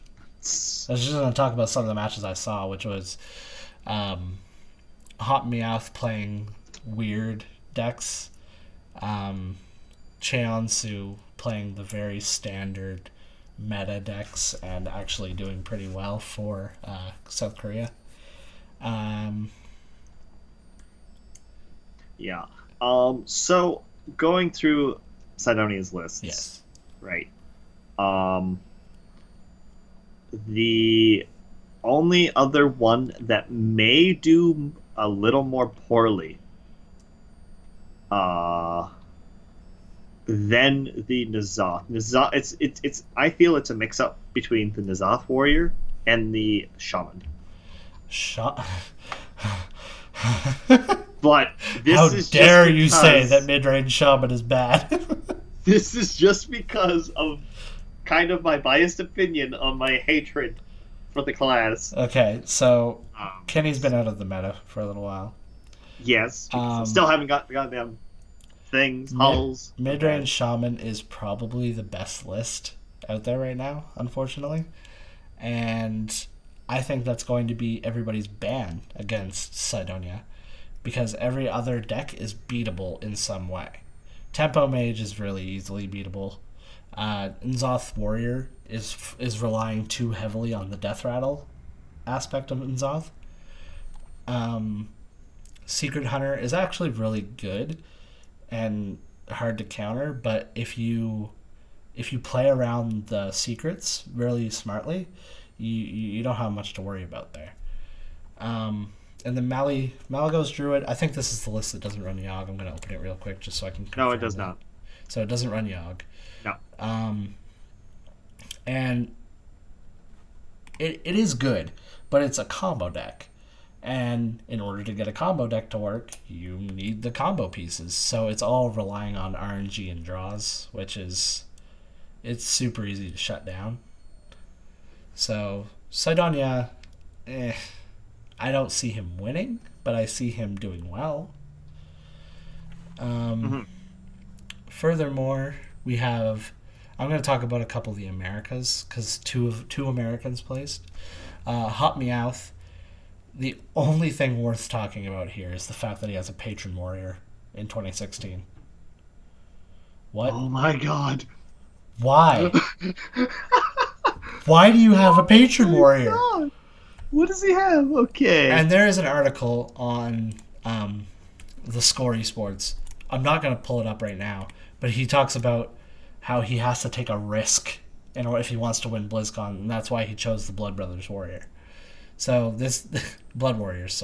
I was just going to talk about some of the matches I saw, which was Hot Meowth playing weird decks, Cheonsu playing the very standard meta decks and actually doing pretty well for South Korea. Yeah. So going through Sidonia's lists. Yes. Right. The only other one that may do a little more poorly than the N'Zoth. N'Zoth, it's I feel it's a mix up between the N'Zoth Warrior and the Shaman. But this How is dare just you say that mid-range Shaman is bad? This is just because of kind of my biased opinion on my hatred for the class. Okay, so Kenny's been out of the meta for a little while. Yes, I still haven't got the goddamn things, hulls. Mid-range Shaman is probably the best list out there right now, unfortunately. And I think that's going to be everybody's ban against Sidonia, because every other deck is beatable in some way. Tempo Mage is really easily beatable. N'Zoth Warrior is relying too heavily on the Death Rattle aspect of N'Zoth. Secret Hunter is actually really good, and hard to counter. But if you play around the secrets really smartly, you don't have much to worry about there. And then Malagos Druid. I think this is the list that doesn't run Yogg. I'm going to open it real quick just so I can confirm. No, it does not. So it doesn't run Yogg. No. And it is good, but it's a combo deck. And in order to get a combo deck to work, you need the combo pieces. So it's all relying on RNG and draws, which is... it's super easy to shut down. So, Sidonia, I don't see him winning, but I see him doing well. Furthermore, we have... I'm going to talk about a couple of the Americas, because two Americans placed. Hot Meowth. The only thing worth talking about here is the fact that he has a Patron Warrior in 2016. What? Oh my god. Why? Why do you have a Patron Warrior? God. What does he have? Okay. And there is an article on the Score Esports. I'm not going to pull it up right now, but he talks about how he has to take a risk if he wants to win BlizzCon, and that's why he chose the Blood Brothers Warrior. So this Blood Warriors.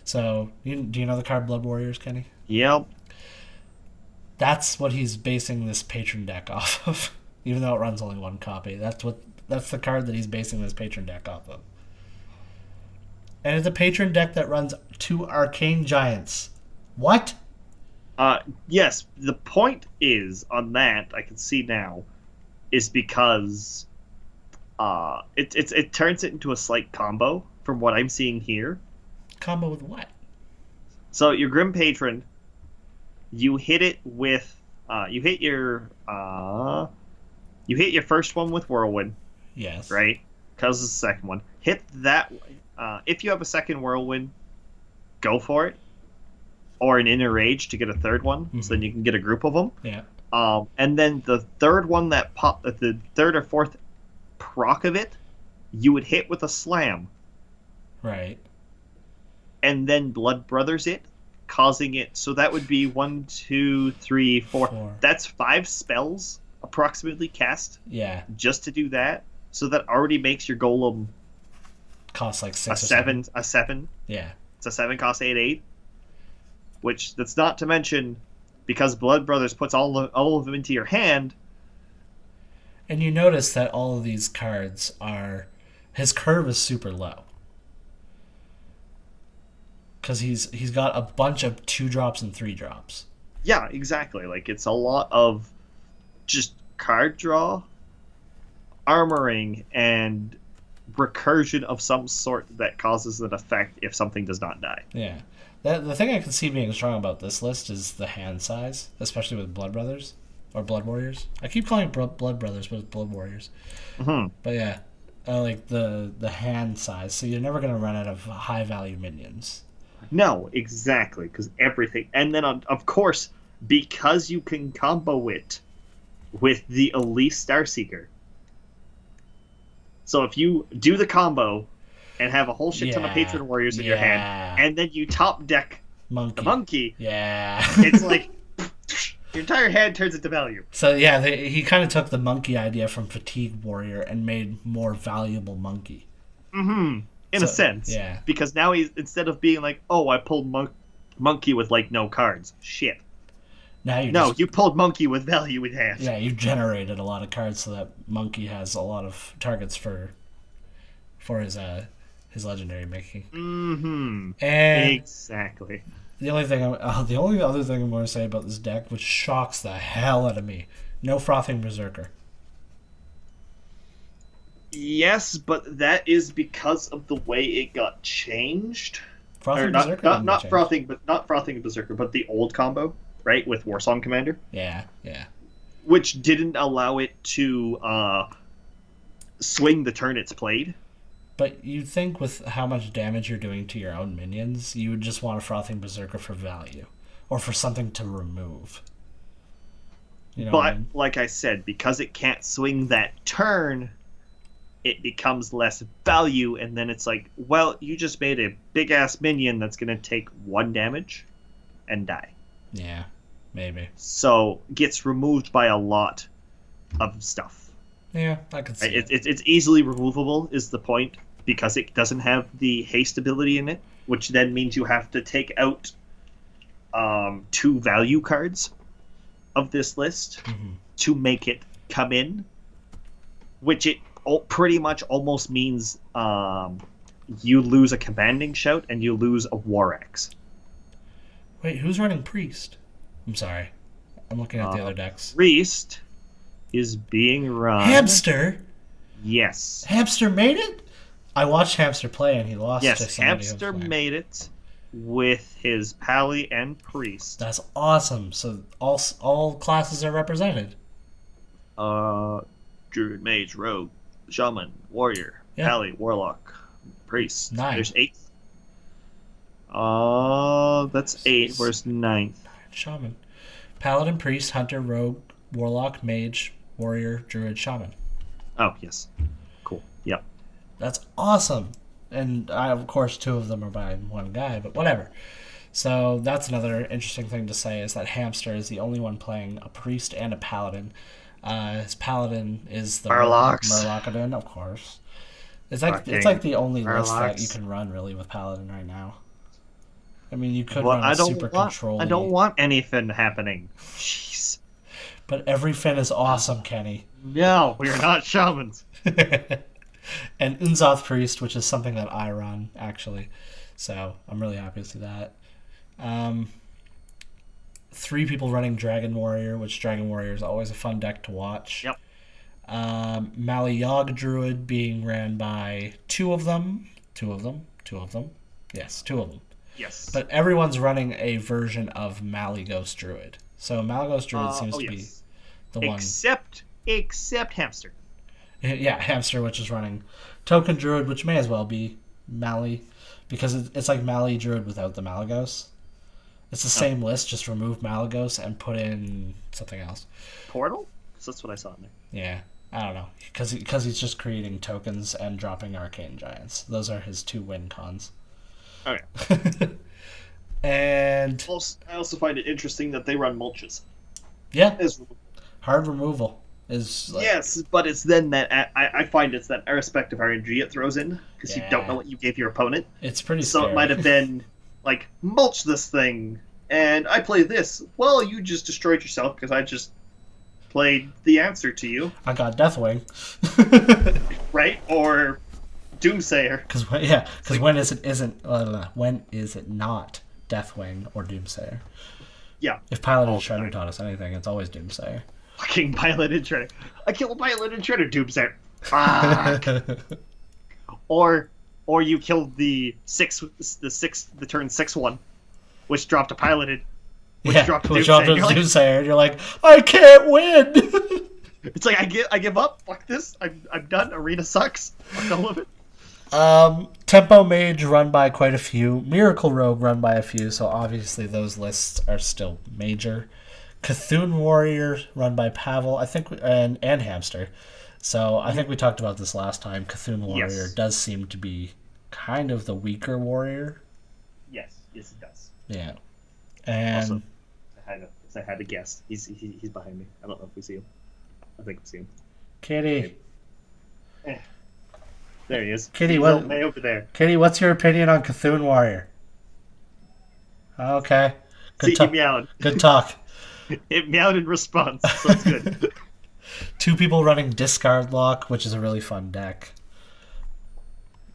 So do you know the card Blood Warriors, Kenny? Yep. That's what he's basing this patron deck off of, even though it runs only one copy. That's the card that he's basing this patron deck off of. And it's a patron deck that runs 2 Arcane Giants. What? Yes, the point is, on that, I can see now, is because it turns it into a slight combo, from what I'm seeing here. Combo with what? So your Grim Patron, you hit it with you hit your first one with Whirlwind. Yes. Right? Because it's the second one. Hit that if you have a second Whirlwind, go for it. Or an Inner Rage to get a third one, so then you can get a group of them. Yeah. And then the third one the third or fourth proc of it, you would hit with a Slam. Right. And then Blood Brothers it, causing it. So that would be 1, 2, 3, 4. That's 5 spells approximately cast. Yeah. Just to do that. So that already makes your Golem cost like 6 a 7. A 7. Yeah. It's a 7 cost 8. Which that's not to mention, because Blood Brothers puts all of them into your hand. And you notice that all of these cards are... his curve is super low. Because he's got a bunch of 2-drops and 3-drops. Yeah, exactly. Like, it's a lot of just card draw, armoring, and recursion of some sort that causes an effect if something does not die. Yeah. The thing I can see being strong about this list is the hand size, especially with Blood Brothers or Blood Warriors. I keep calling it Blood Brothers, but it's Blood Warriors. Mm-hmm. But yeah, like the hand size, so you're never going to run out of high value minions. No, exactly, because everything, and then of course, because you can combo it with the Elise Starseeker. So if you do the combo and have a whole shit ton of Patron Warriors in your hand, and then you top deck the monkey. Yeah. It's like your entire hand turns into value. So yeah, he kind of took the monkey idea from Fatigue Warrior and made more valuable monkey. Mm-hmm. In a sense. Yeah. Because now he's, instead of being like, oh, I pulled monkey with like no cards. Shit. Now you pulled monkey with value in hand. Yeah, you generated a lot of cards so that monkey has a lot of targets for his legendary making. Mm-hmm. And exactly. The only other thing I'm going to say about this deck, which shocks the hell out of me, no Frothing Berserker. Yes, but that is because of the way it got changed. Frothing Berserker, not Frothing Berserker, but the old combo, right, with Warsong Commander. Yeah. Which didn't allow it to swing the turn it's played. But you'd think with how much damage you're doing to your own minions, you would just want a Frothing Berserker for value. Or for something to remove. You know but, what I mean? Like I said, because it can't swing that turn, it becomes less value, and then it's like, well, you just made a big-ass minion that's going to take 1 damage and die. Yeah, maybe. So gets removed by a lot of stuff. Yeah, I could see it. It's easily removable is the point, because it doesn't have the haste ability in it, which then means you have to take out 2 value cards of this list to make it come in, which it pretty much almost means you lose a commanding shout and you lose a war axe. Wait, who's running Priest? I'm sorry. I'm looking at the other decks. Priest is being run... Hamster? Yes. Hamster made it? I watched Hamster play and he lost to Yes, somebody. Hamster made it with his Pally and Priest. That's awesome. So all classes are represented. Druid, Mage, Rogue, Shaman, Warrior, Pally, Warlock, Priest. 9. There's 8. That's 8. Where's 9th? Shaman. Paladin, Priest, Hunter, Rogue, Warlock, Mage, Warrior, Druid, Shaman. Oh, yes. Cool. Yep. That's awesome. And of course 2 of them are by one guy, but whatever. So that's another interesting thing to say, is that Hamster is the only one playing a Priest and a Paladin. His Paladin is the Murloc-odin, of course. It's like the only list that you can run really with Paladin right now. I mean, you could run a super control. I don't want anything happening. Jeez. But every Finn is awesome, Kenny. No, we are not shamans. And Unzoth Priest, which is something that I run, actually. So I'm really happy to see that. 3 people running Dragon Warrior, which Dragon Warrior is always a fun deck to watch. Yep. Mali-Yog Druid being ran by 2 of them. 2 of them? Yes, 2 of them. Yes. But everyone's running a version of Mali-Ghost Druid. So Mali-Ghost Druid seems to be the one. Except Hamster. Yeah, Hamster, which is running Token Druid, which may as well be Mali, because it's like Mali Druid without the Malagos. It's the same list, just remove Malagos and put in something else. Portal? Because that's what I saw in there. Yeah, I don't know. Because he's just creating tokens and dropping Arcane Giants. Those are his 2 win cons. Okay. And I also find it interesting that they run mulches. Yeah. Hard removal is like... Yes, but it's then that I find it's that aspect of RNG it throws in, because you don't know what you gave your opponent. It's pretty scary. So it might have been like, mulch this thing, and I play this. Well, you just destroyed yourself because I just played the answer to you. I got Deathwing. Right? Or Doomsayer. Because when is it not Deathwing or Doomsayer? Yeah. If Pilot and Shredder taught us anything, it's always Doomsayer. Fucking Pilot and Shredder. I killed Pilot and Shredder, Doomsayer. Fuck. Or you killed the turn 6 one, which dropped a Piloted. Which dropped a Doomsayer. And you're like, I can't win. It's like I give up. Fuck this. I'm done. Arena sucks. Fuck all of it. Tempo Mage run by quite a few. Miracle Rogue run by a few. So obviously those lists are still major. Cthulhu Warrior run by Pavel, I think, and Hamster. So I think we talked about this last time. Cthulhu Warrior does seem to be kind of the weaker warrior. Yes, it does. Yeah, and also, I had to guess. He's behind me. I don't know if we see him. I think we see him. Kitty. There he is. Kitty, way over there. Kitty, what's your opinion on Cthulhu Warrior? Okay. He meowed. Good talk. It meowed in response, so it's good. 2 people running Discard Lock, which is a really fun deck.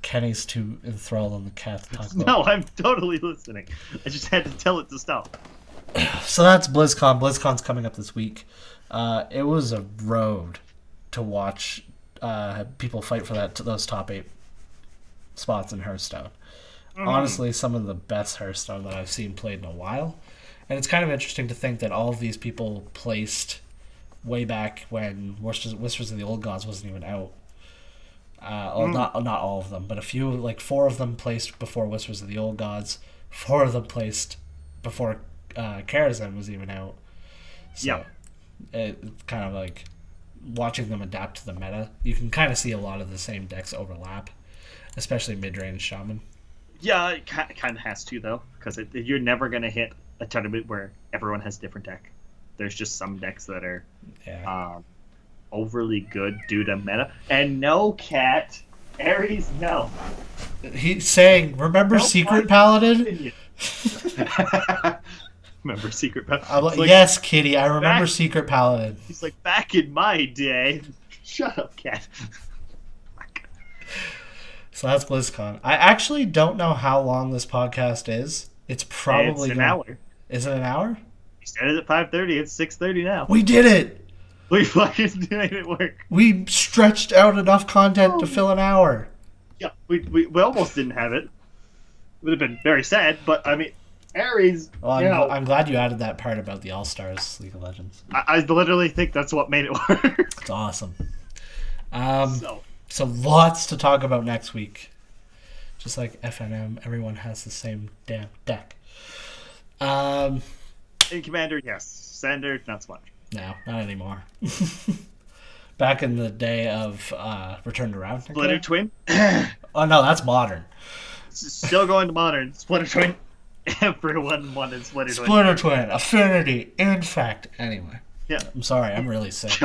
Kenny's too enthralled on the cat to talk about. No, I'm totally listening. I just had to tell it to stop. So that's BlizzCon. BlizzCon's coming up this week. It was a road to watch people fight for those top 8 spots in Hearthstone. Honestly, some of the best Hearthstone that I've seen played in a while. And it's kind of interesting to think that all of these people placed way back when Whispers of the Old Gods wasn't even out. Not all of them, but a few, like 4 of them placed before Whispers of the Old Gods. 4 of them placed before Karazhan was even out. So it's kind of like watching them adapt to the meta. You can kind of see a lot of the same decks overlap, especially mid-range Shaman. Yeah, it kind of has to, though, because you're never going to hit a tournament where everyone has a different deck. There's just some decks that are overly good due to meta. And no, Cat. Ares, no. He's saying, remember Secret Paladin? Remember Secret Paladin? Like, yes, Kitty, I remember Secret Paladin. He's like, back in my day. Shut up, Cat. So that's BlizzCon. I actually don't know how long this podcast is. It's probably an hour. Is it an hour? We started at 5:30. It's 6:30 now. We did it! We fucking made it work. We stretched out enough content to fill an hour. Yeah, we almost didn't have it. It would have been very sad, but I mean, Ares. Well, I'm glad you added that part about the All-Stars League of Legends. I literally think that's what made it work. It's awesome. So lots to talk about next week. Just like FNM, everyone has the same damn deck. In Commander, yes. Standard, not so much. No, not anymore. Back in the day of Return to Ravnica. Splitter Twin? Oh, no, that's modern. Still going to modern. Splitter Twin. Everyone wanted Splitter Twin. Splitter Twin. Affinity. In fact. Anyway. Yeah. I'm sorry. I'm really sick.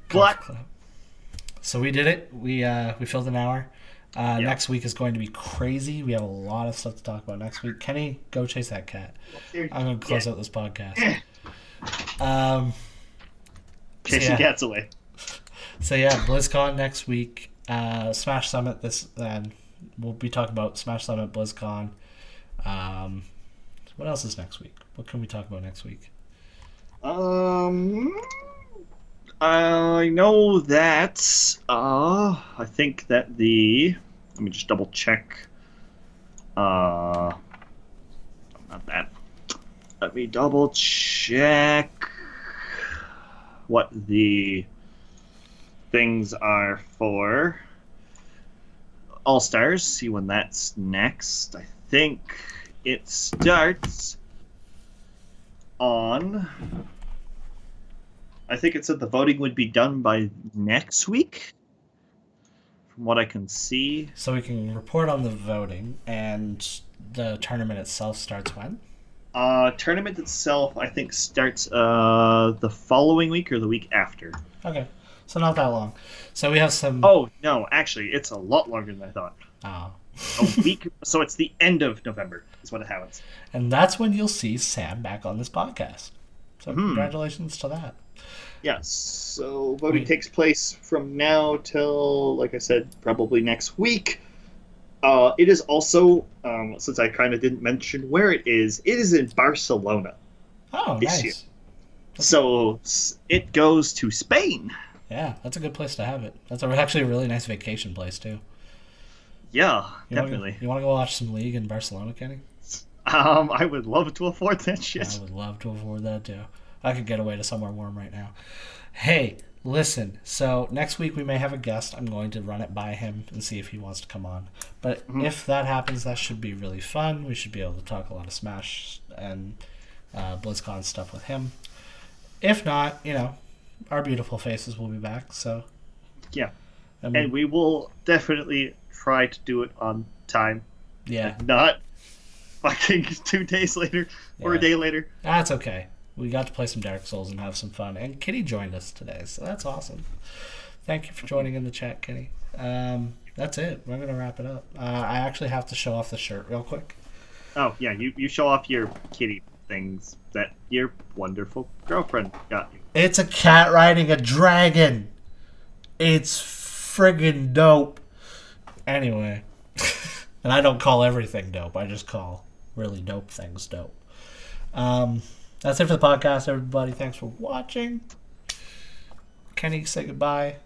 Black. So we did it. We filled an hour. Next week is going to be crazy. We have a lot of stuff to talk about next week. Kenny, go chase that cat. I'm going to close out this podcast. Chasing cats away. So yeah, BlizzCon next week. Smash Summit then. We'll be talking about Smash Summit, BlizzCon. What else is next week? What can we talk about next week? I know that. I think that let me just double check. Not that. Let me double check what the things are for All-Stars. See when that's next. I think it starts on. I think it said the voting would be done by next week, from what I can see. So we can report on the voting, and the tournament itself starts when? Tournament itself, I think, starts the following week or the week after. Okay, so not that long. So we have some... Oh, no, actually, it's a lot longer than I thought. Oh. A week, so it's the end of November is when it happens. And that's when you'll see Sam back on this podcast. So congratulations to that. Yeah, so voting takes place from now till, like I said, probably next week. It is also, since I kind of didn't mention where it is in Barcelona. Oh, this nice. year. So it goes to Spain. Yeah, that's a good place to have it. That's actually a really nice vacation place, too. Yeah, definitely. You want to go watch some League in Barcelona, Kenny? I would love to afford that shit. I would love to afford that, too. I could get away to somewhere warm right now. Hey, listen. So next week we may have a guest. I'm going to run it by him and see if he wants to come on. But if that happens, that should be really fun. We should be able to talk a lot of Smash and BlizzCon stuff with him. If not, our beautiful faces will be back. So yeah, and we will definitely try to do it on time. Yeah, and not fucking 2 days later or a day later. That's okay. We got to play some Dark Souls and have some fun. And Kitty joined us today, so that's awesome. Thank you for joining in the chat, Kitty. That's it. We're going to wrap it up. I actually have to show off the shirt real quick. Oh, yeah. You show off your kitty things that your wonderful girlfriend got you. It's a cat riding a dragon. It's friggin' dope. Anyway. And I don't call everything dope. I just call really dope things dope. That's it for the podcast, everybody. Thanks for watching. Kenny, say goodbye.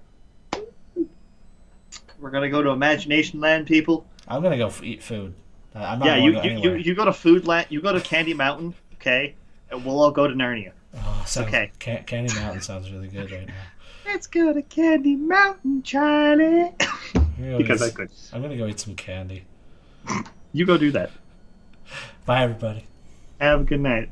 We're gonna go to Imagination Land, people. I'm gonna go eat food. I'm not you go to Food Land. You go to Candy Mountain, okay? And we'll all go to Narnia. Oh, okay. Candy Mountain sounds really good right now. Let's go to Candy Mountain, Charlie. Because I could. I'm gonna go eat some candy. You go do that. Bye, everybody. Have a good night.